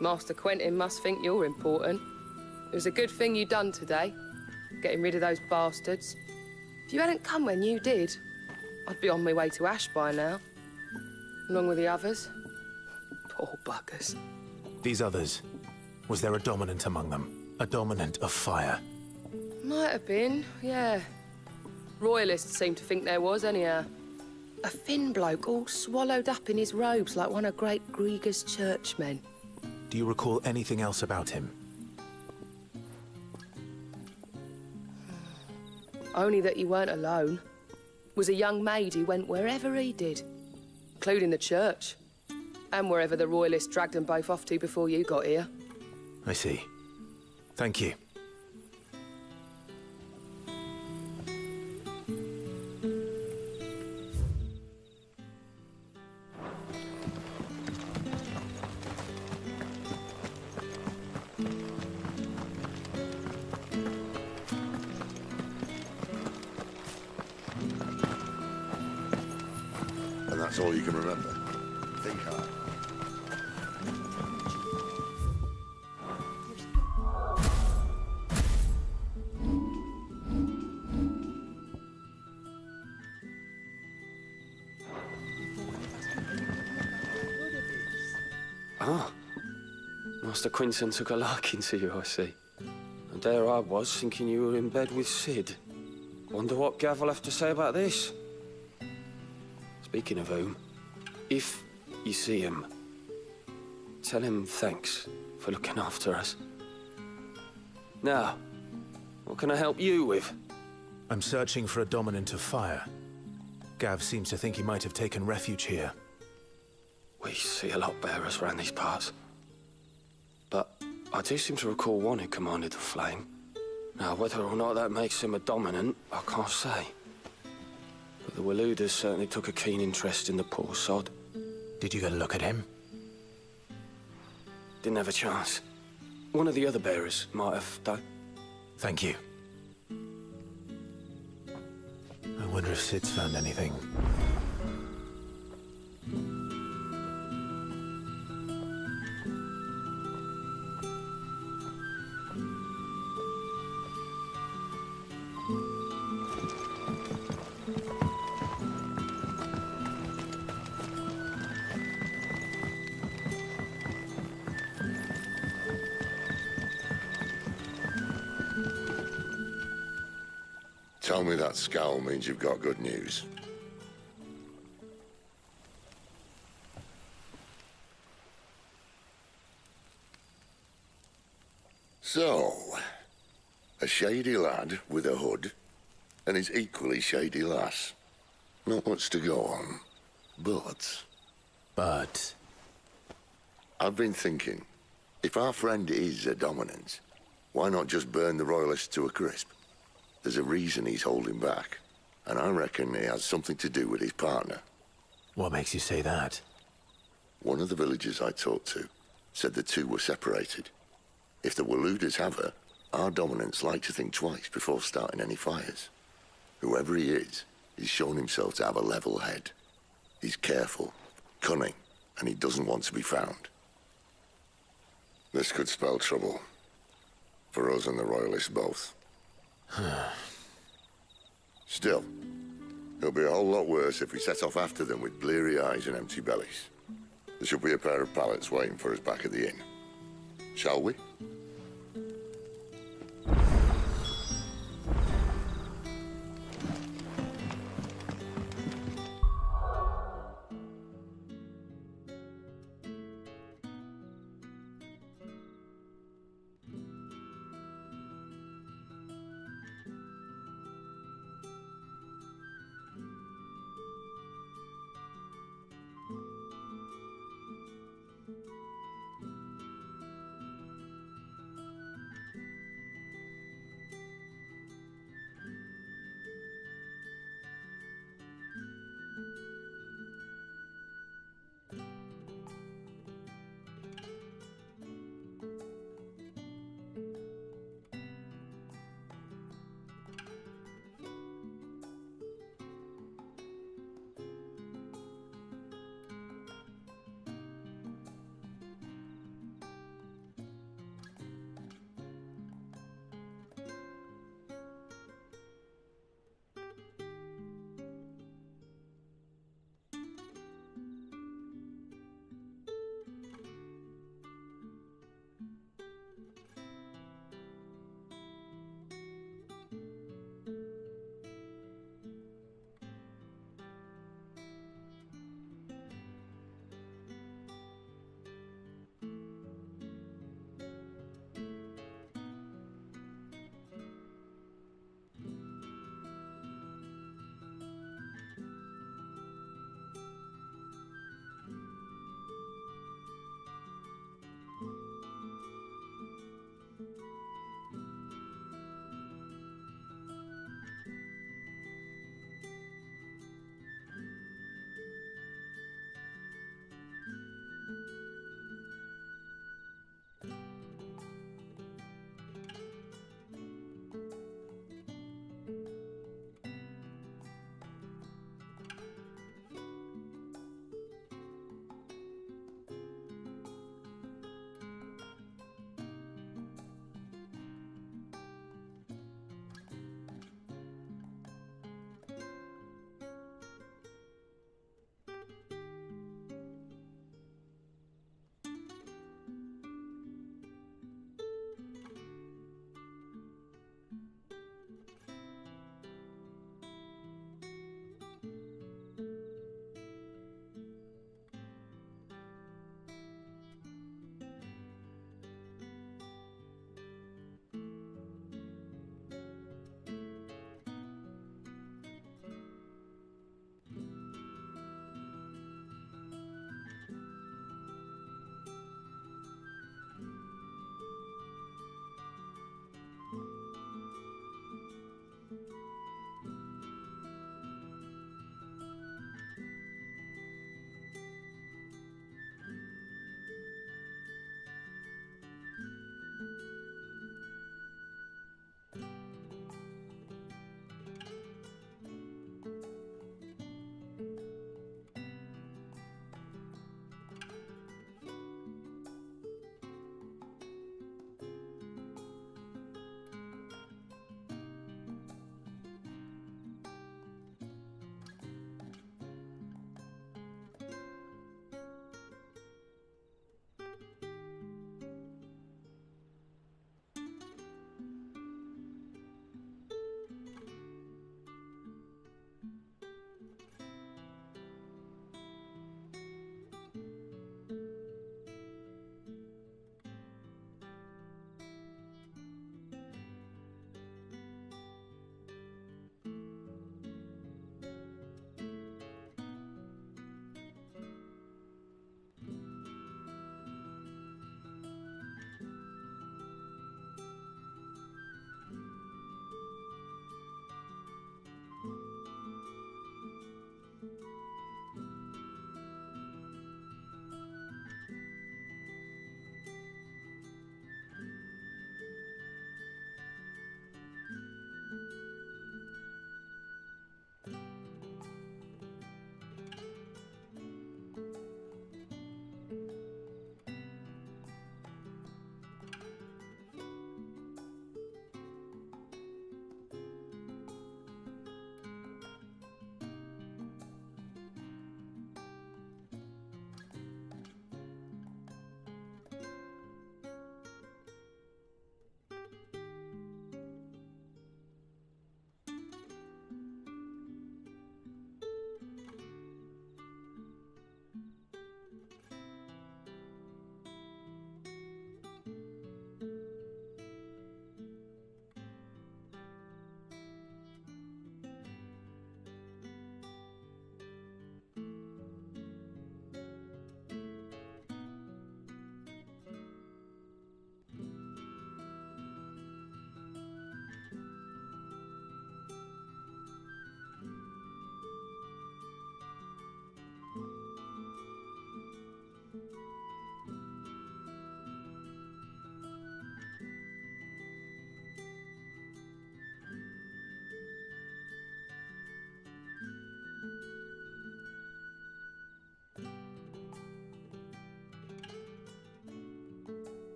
Master Quentin must think you're important. It was a good thing you done today, getting rid of those bastards. If you hadn't come when you did, I'd be on my way to Ash by now, along with the others. Poor buggers. These others, was there a dominant among them? A dominant of fire? Might have been, yeah. Royalists seem to think there was, anyhow. A thin bloke all swallowed up in his robes like one of Great Grieger's churchmen. Do you recall anything else about him? Only that he weren't alone. Was a young maid who went wherever he did, including the church, and wherever the Royalists dragged them both off to before you got here. I see. Thank you. And that's all you can remember. Think hard. Ah. Master Quinton took a liking to you, I see. And there I was, thinking you were in bed with Sid. Wonder what Gav will have to say about this. Speaking of whom, if you see him, tell him thanks for looking after us. Now, what can I help you with? I'm searching for a dominant of fire. Gav seems to think he might have taken refuge here. We see a lot bearers around these parts. But I do seem to recall one who commanded the flame. Now, whether or not that makes him a dominant, I can't say. But the Waluders certainly took a keen interest in the poor sod. Did you get a look at him? Didn't have a chance. One of the other bearers might have, though. Thank you. I wonder if Sid's found anything. Tell me that scowl means you've got good news. So, a shady lad with a hood and his equally shady lass. Not much to go on, but... I've been thinking, if our friend is a dominant, why not just burn the Royalists to a crisp? There's a reason he's holding back, and I reckon he has something to do with his partner. What makes you say that? One of the villagers I talked to said the two were separated. If the Waluders have her, our dominants like to think twice before starting any fires. Whoever he is, he's shown himself to have a level head. He's careful, cunning, and he doesn't want to be found. This could spell trouble. For us and the Royalists both. Still, it'll be a whole lot worse if we set off after them with bleary eyes and empty bellies. There should be a pair of pallets waiting for us back at the inn. Shall we?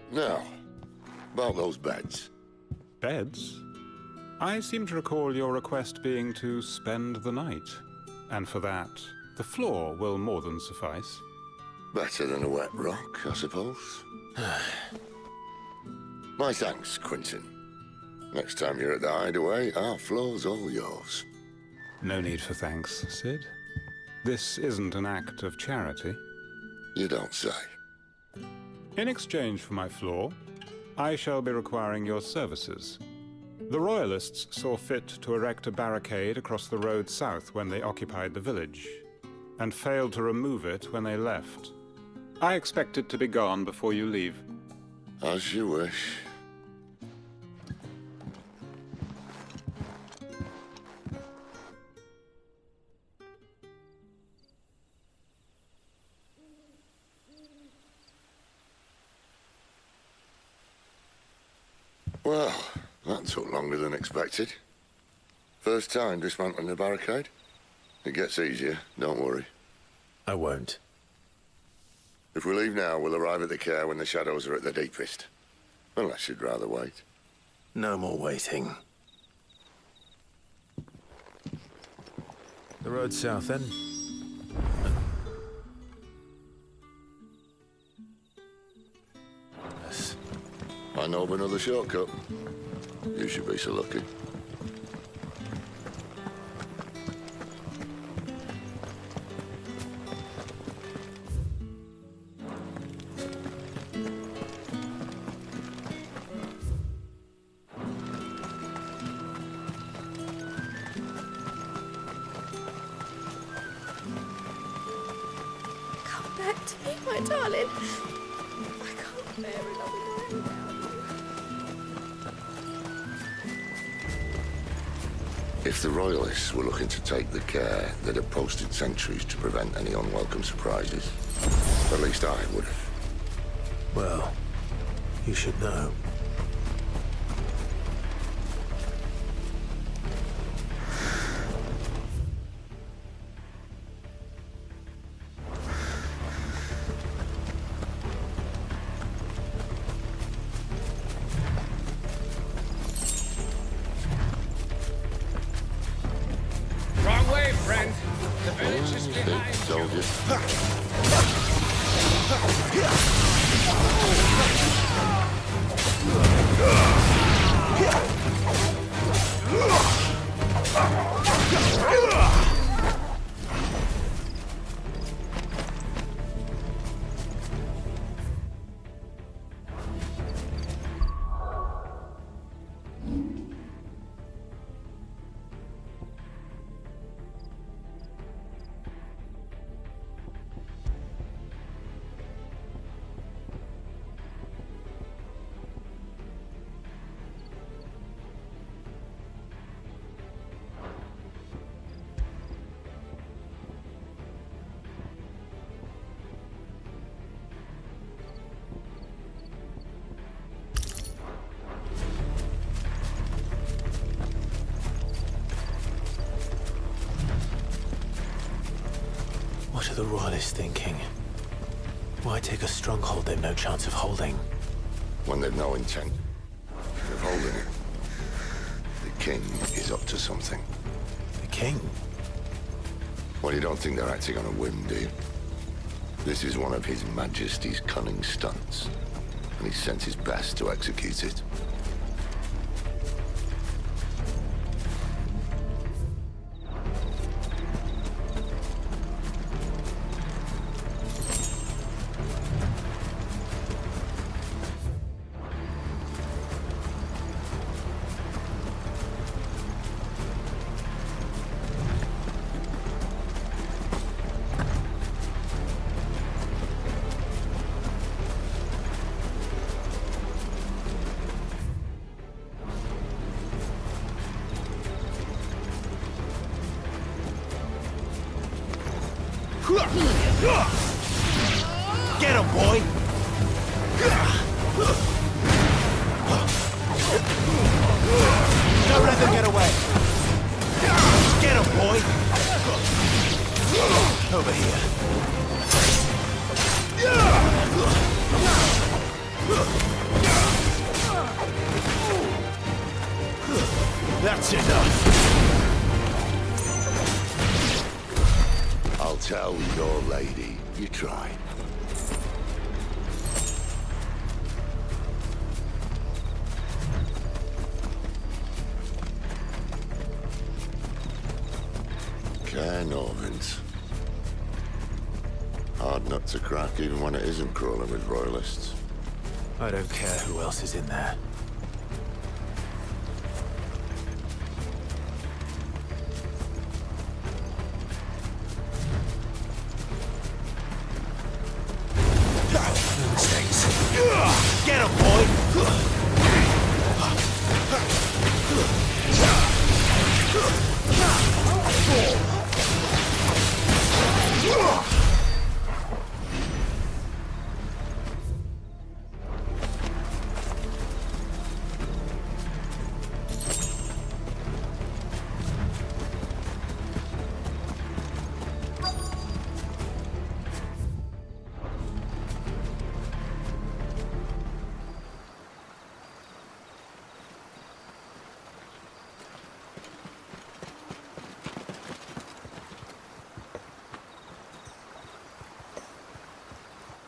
Now, about those beds. Beds? I seem to recall your request being to spend the night. And for that, the floor will more than suffice. Better than a wet rock, I suppose. My thanks, Quentin. Next time you're at the hideaway, our floor's all yours. No need for thanks, Sid. This isn't an act of charity. You don't say. In exchange for my floor, I shall be requiring your services. The Royalists saw fit to erect a barricade across the road south when they occupied the village, and failed to remove it when they left. I expect it to be gone before you leave. As you wish. Well, that took longer than expected. First time dismantling the barricade? It gets easier, don't worry. I won't. If we leave now, we'll arrive at the care when the shadows are at their deepest. Unless you'd rather wait. No more waiting. The road south, then? Yes. I know of another shortcut. You should be so lucky. Come back to me, my darling. I can't bear another night without you. If the Royalists were looking to take the care, they'd have posted sentries to prevent any unwelcome surprises. At least I would have. Well, you should know. Wrong way, friend. The village is behind you. Soldiers. What are the Royalists thinking? Why take a stronghold they've no chance of holding? When they've no intent of holding it. The king is up to something. The king? Well, you don't think they're acting on a whim, do you? This is one of His Majesty's cunning stunts, and he's sent his best to execute it. Get him, boy! Don't let them get away! Get him, boy! Over here. That's enough! I'll tell your lady. You try. Norvins. Hard nut to crack even when it isn't crawling with royalists. I don't care who else is in there. Get him, boy!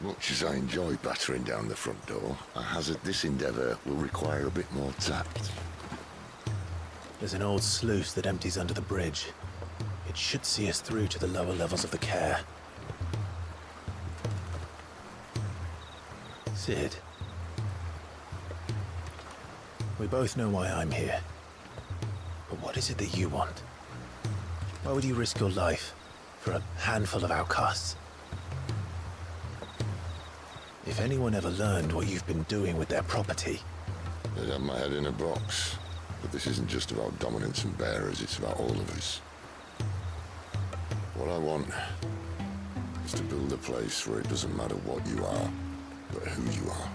Much as I enjoy battering down the front door, I hazard this endeavour will require a bit more tact. There's an old sluice that empties under the bridge. It should see us through to the lower levels of the care. Sid. We both know why I'm here. But what is it that you want? Why would you risk your life for a handful of outcasts? If anyone ever learned what you've been doing with their property... I'd have my head in a box. But this isn't just about dominance and bearers, it's about all of us. What I want is to build a place where it doesn't matter what you are, but who you are.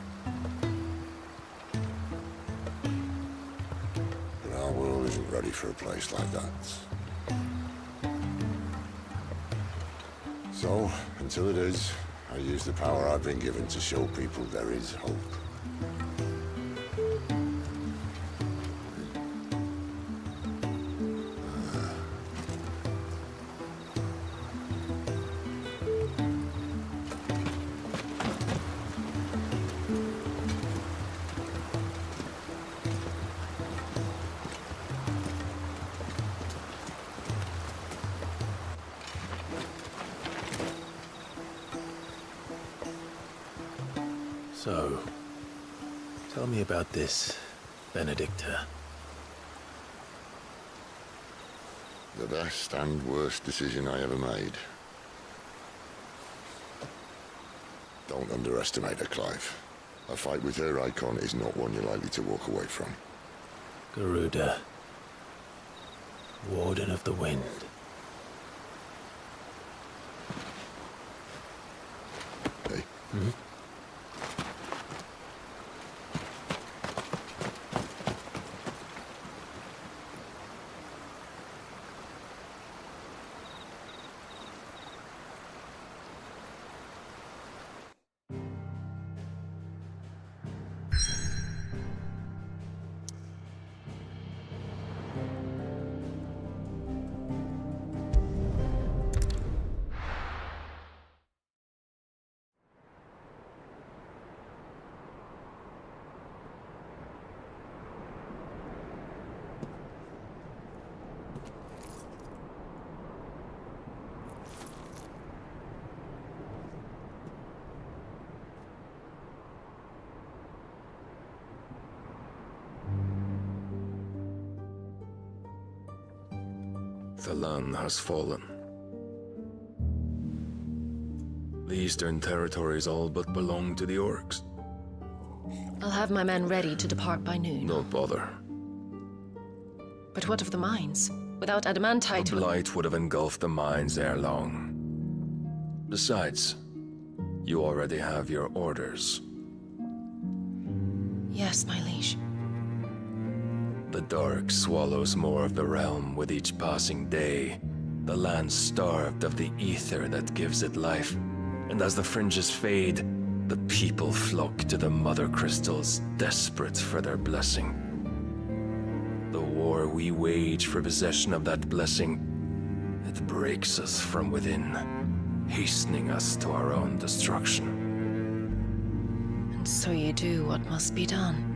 But our world isn't ready for a place like that. So, until it is, I use the power I've been given to show people there is hope. So, tell me about this, Benedicta. The best and worst decision I ever made. Don't underestimate her, Clive. A fight with her icon is not one you're likely to walk away from. Garuda. Warden of the Wind. Hey? Hmm? The land has fallen. The eastern territories all but belong to the orcs. I'll have my men ready to depart by noon. Don't bother. But what of the mines? Without adamantite... The blight would have engulfed the mines ere long. Besides, you already have your orders. Yes, my liege. The dark swallows more of the realm with each passing day. The land starved of the ether that gives it life. And as the fringes fade, the people flock to the mother crystals, desperate for their blessing. The war we wage for possession of that blessing, it breaks us from within, hastening us to our own destruction. And so you do what must be done.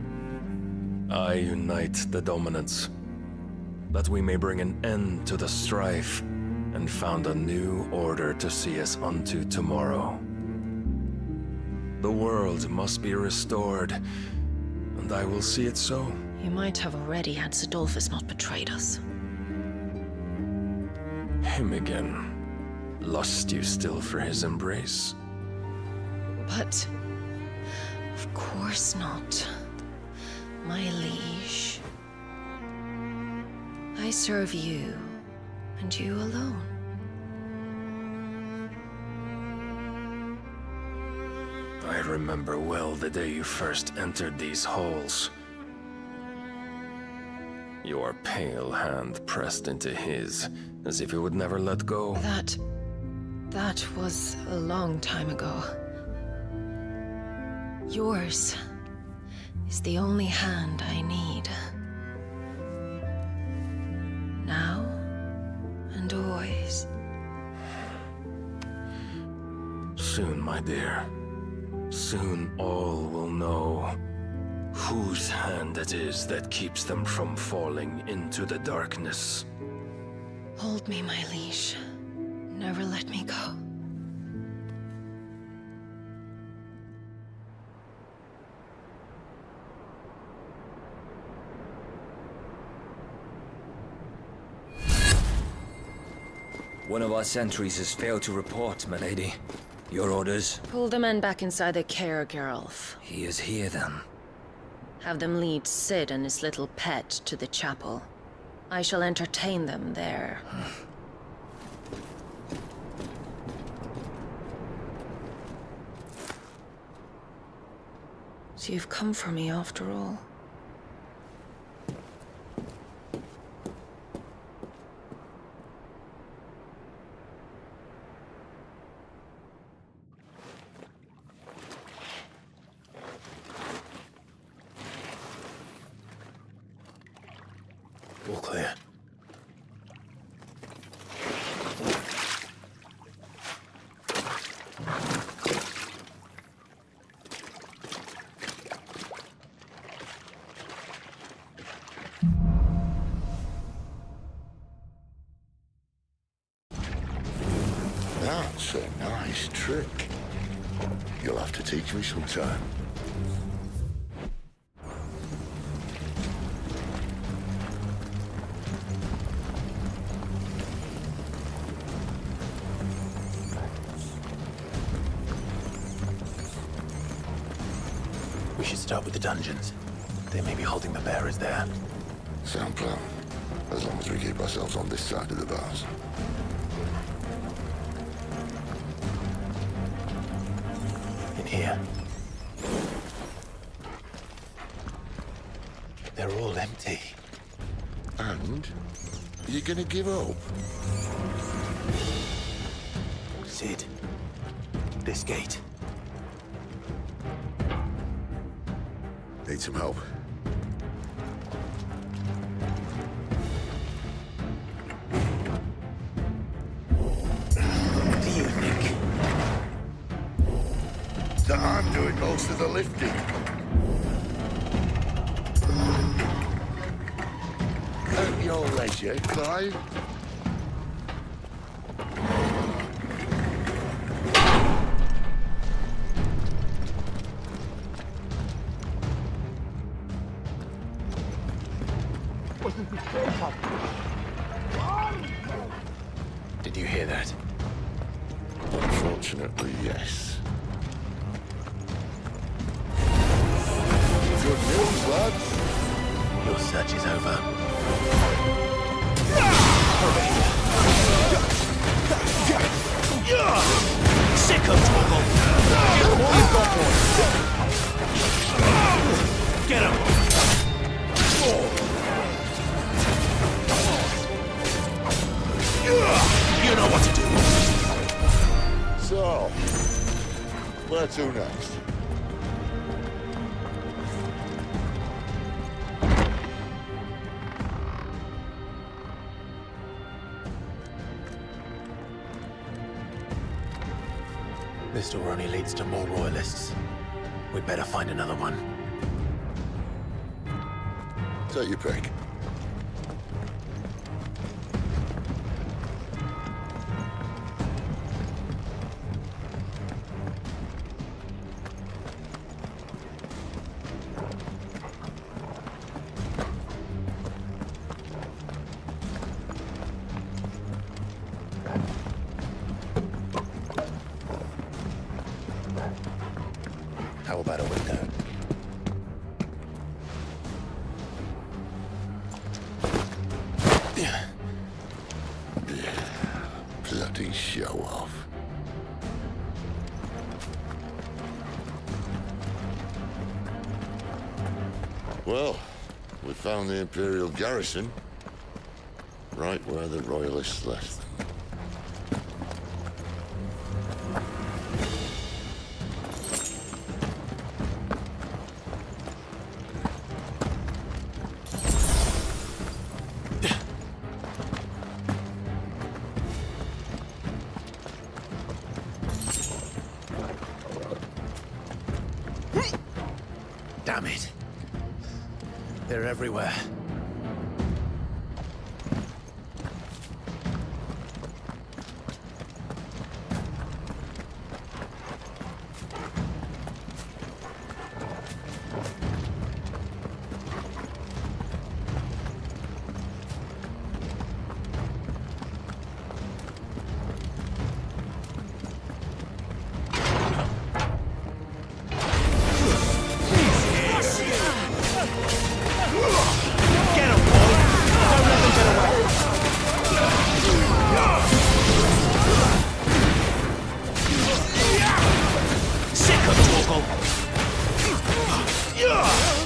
I unite the dominants, that we may bring an end to the strife, and found a new order to see us unto tomorrow. The world must be restored, and I will see it so. You might have already had Zidolphus not betrayed us. Him again. Lust you still for his embrace? But... of course not. My liege. I serve you, and you alone. I remember well the day you first entered these halls. Your pale hand pressed into his, as if it would never let go. That was a long time ago. Yours is the only hand I need. Now and always. Soon, my dear. Soon all will know whose hand it is that keeps them from falling into the darkness. Hold me, my liege. Never let me go. One of our sentries has failed to report, milady. Your orders? Pull the men back inside the care, Geralf. He is here, then. Have them lead Sid and his little pet to the chapel. I shall entertain them there. So you've come for me after all. All clear. That's a nice trick. You'll have to teach me sometime. We should start with the dungeons. They may be holding the bearers there. Sound plan. As long as we keep ourselves on this side of the bars. In here. They're all empty. And? You're gonna give up? Sid. This gate. Need some help? What do you think? That I'm doing most of the lifting. At your leisure, Clive. Did you hear that? Unfortunately, yes. Good news, lads. Your search is over. Sick of trouble! Get all you've got, boys! Get Where to next? This door only leads to more royalists. We'd better find another one. Take your pick. How about a window? Bloody show off. Well, we found the Imperial garrison, right where the Royalists left them. Damn it. They're everywhere.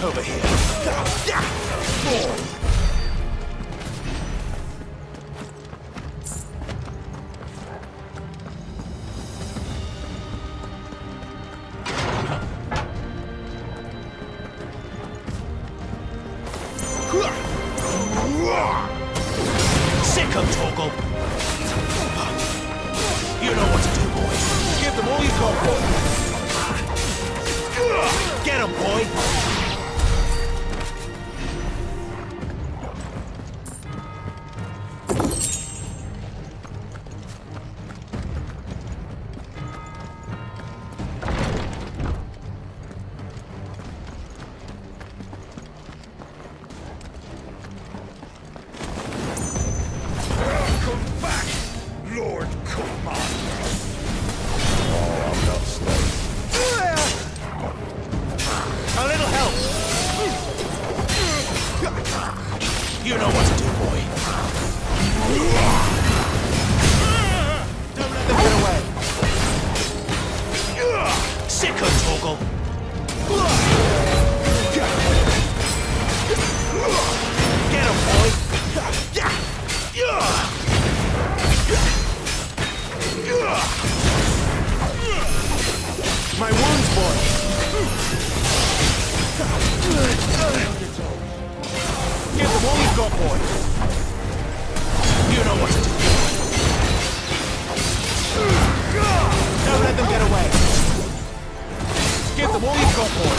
Over here. Sick of Torgal. You know what to do, boys. Give them all you got, boy. Get 'em, boy. Lord Commander! Oh, I'm not slow. A little help! You know what to do, boy. Don't let them get away. Sick of Torgal. Get him, boy. My wounds, boy. Give them all you've got, boy. You know what to do. Don't let them get away. Give them all you've got, boy.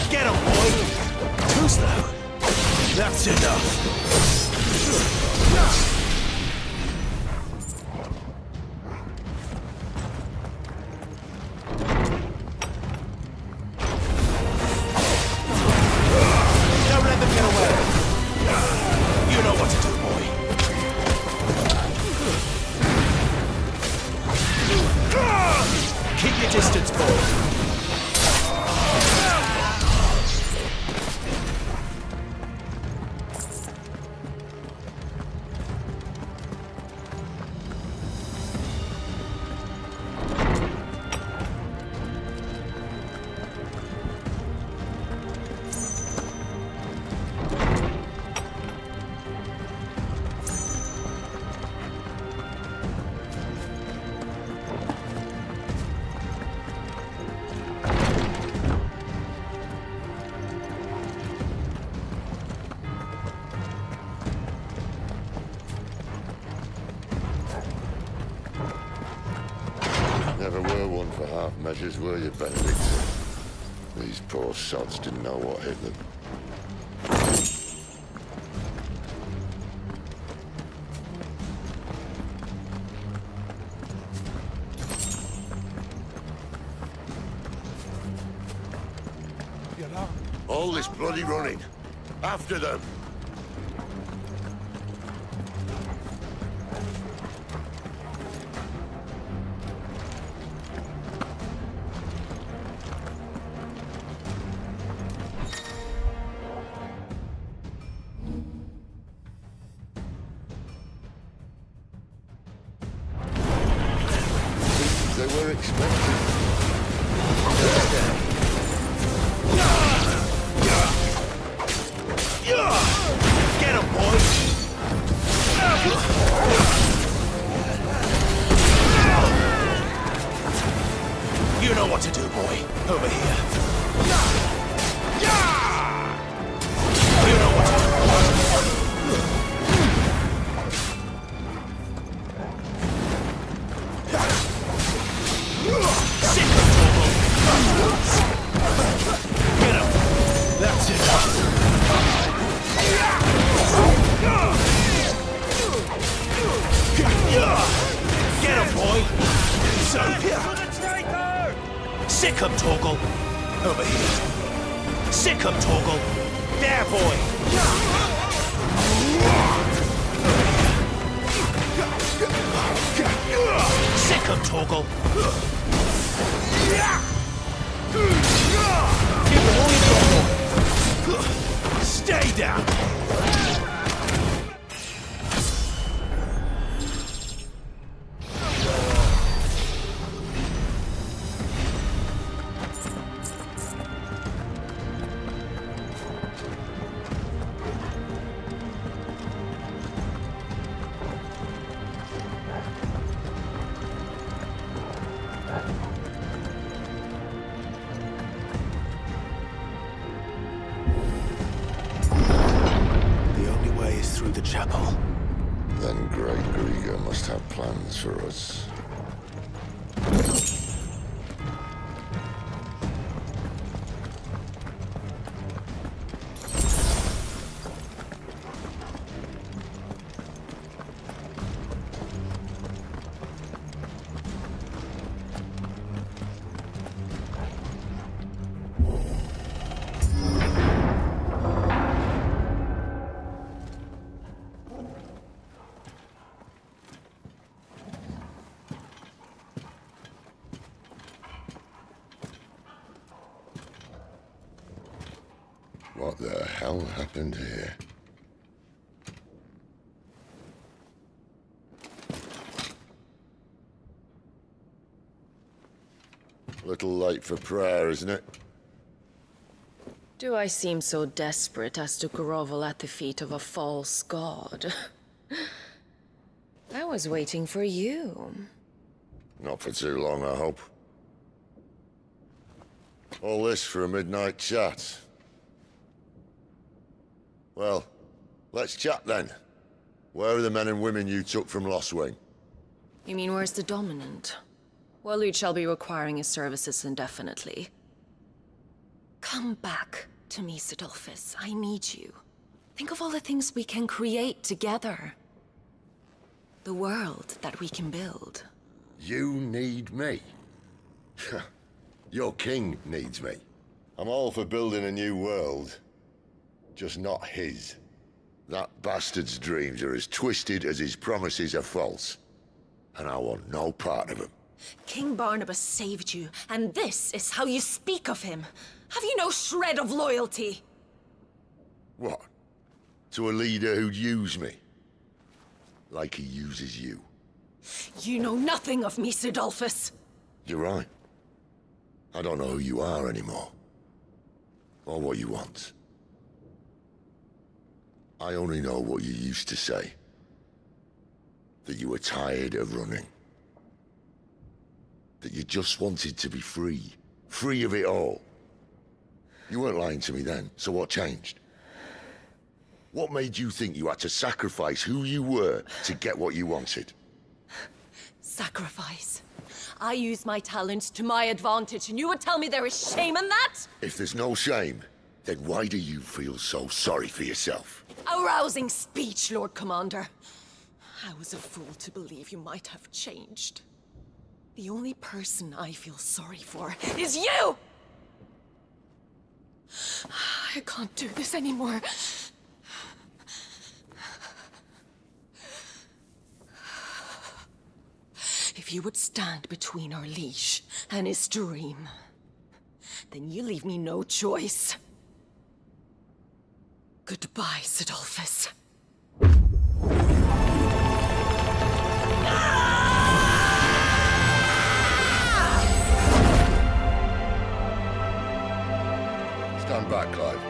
Get him, boy! Too slow. That's enough. Never were one for half measures, were you, Benedict? These poor sods didn't know what hit them. All this bloody running. After them. They were expecting. Get him, boy! You know what to do, boy. Over here. You know what to do. Sick of trouble. Get him. That's it. Get him, boy! So, sick him, Torgal! Over here. Sick him, Torgal! There, boy! Sick him, Torgal! Give him all you got! Stay down! The chapel. Then Great Grieger must have plans for us. What the hell happened here? Little late for prayer, isn't it? Do I seem so desperate as to grovel at the feet of a false god? I was waiting for you. Not for too long, I hope. All this for a midnight chat. Well, let's chat then. Where are the men and women you took from Lost Wing? You mean where's the dominant? Well, you shall be requiring his services indefinitely. Come back to me, Sidolphus. I need you. Think of all the things we can create together. The world that we can build. You need me? Your king needs me. I'm all for building a new world. Just not his. That bastard's dreams are as twisted as his promises are false. And I want no part of them. King Barnabas saved you, and this is how you speak of him. Have you no shred of loyalty? What? To a leader who'd use me? Like he uses you. You know nothing of me, Sidolphus. You're right. I don't know who you are anymore. Or what you want. I only know what you used to say. That you were tired of running. That you just wanted to be free. Free of it all. You weren't lying to me then, so what changed? What made you think you had to sacrifice who you were to get what you wanted? sacrifice. I use my talents to my advantage, and you would tell me there is shame in that? If there's no shame, then why do you feel so sorry for yourself? A rousing speech, Lord Commander. I was a fool to believe you might have changed. The only person I feel sorry for is you! I can't do this anymore. If you would stand between our liege and his dream, then you leave me no choice. Goodbye, Sidolphus. Stand back, Clive.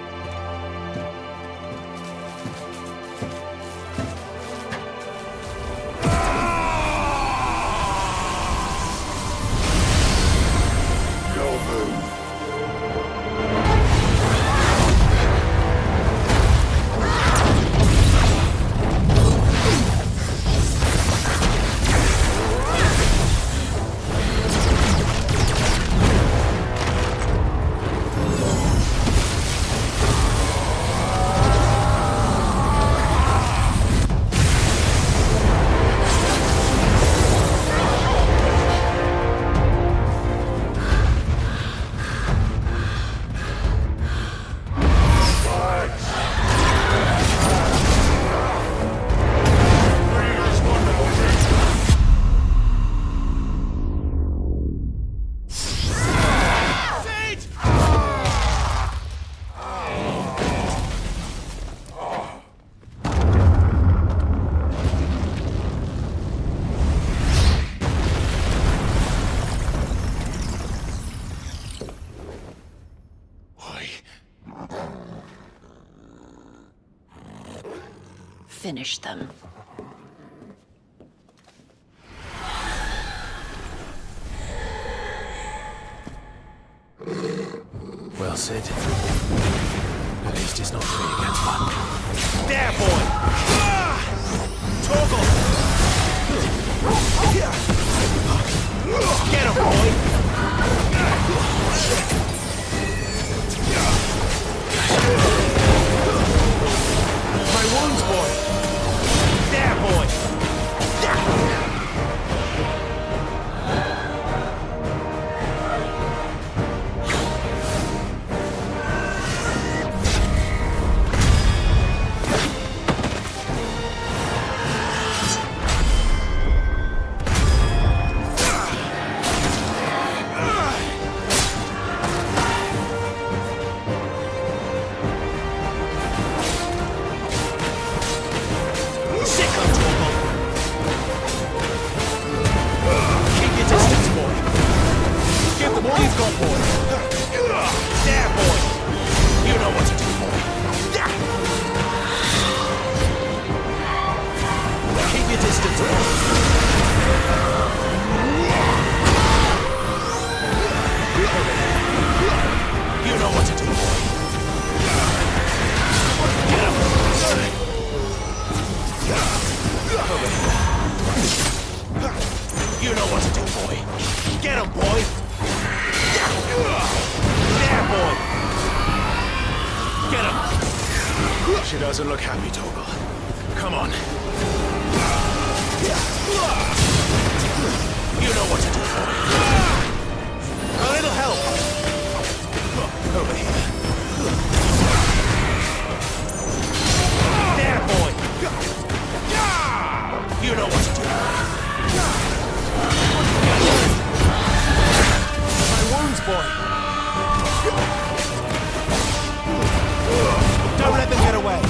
Finish them. Well, Sid. At least it's not 3 against 1. There, boy! Toggle! Get him, boy! My wounds, boy! There, boy! You know what to do, boy. Get him, boy! There, boy! Get him! She doesn't look happy, Toggle. Come on. You know what to do, boy. A little help. Over here. There, boy! You know what to do. My wounds, boy! Don't let them get away!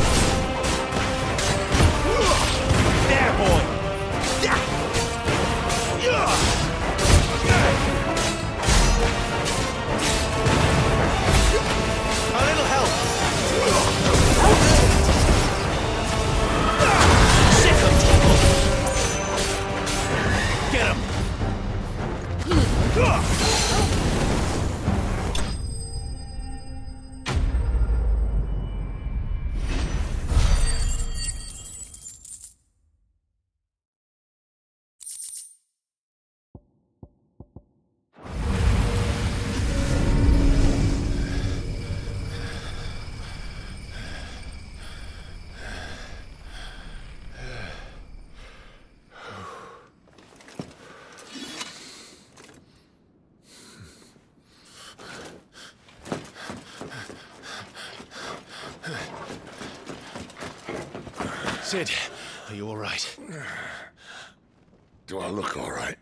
There, boy! Sid, are you all right? Do I look all right?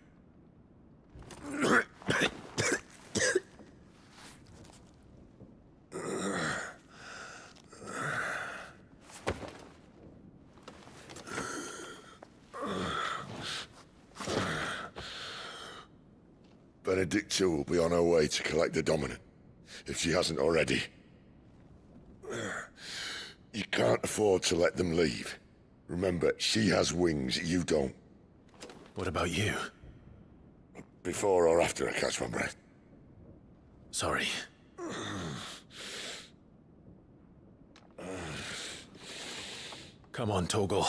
Benedicta will be on her way to collect the Dominant, if she hasn't already. You can't afford to let them leave. Remember, she has wings, you don't. What about you? Before or after I catch my breath? Sorry. Come on, Torgal.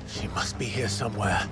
She must be here somewhere.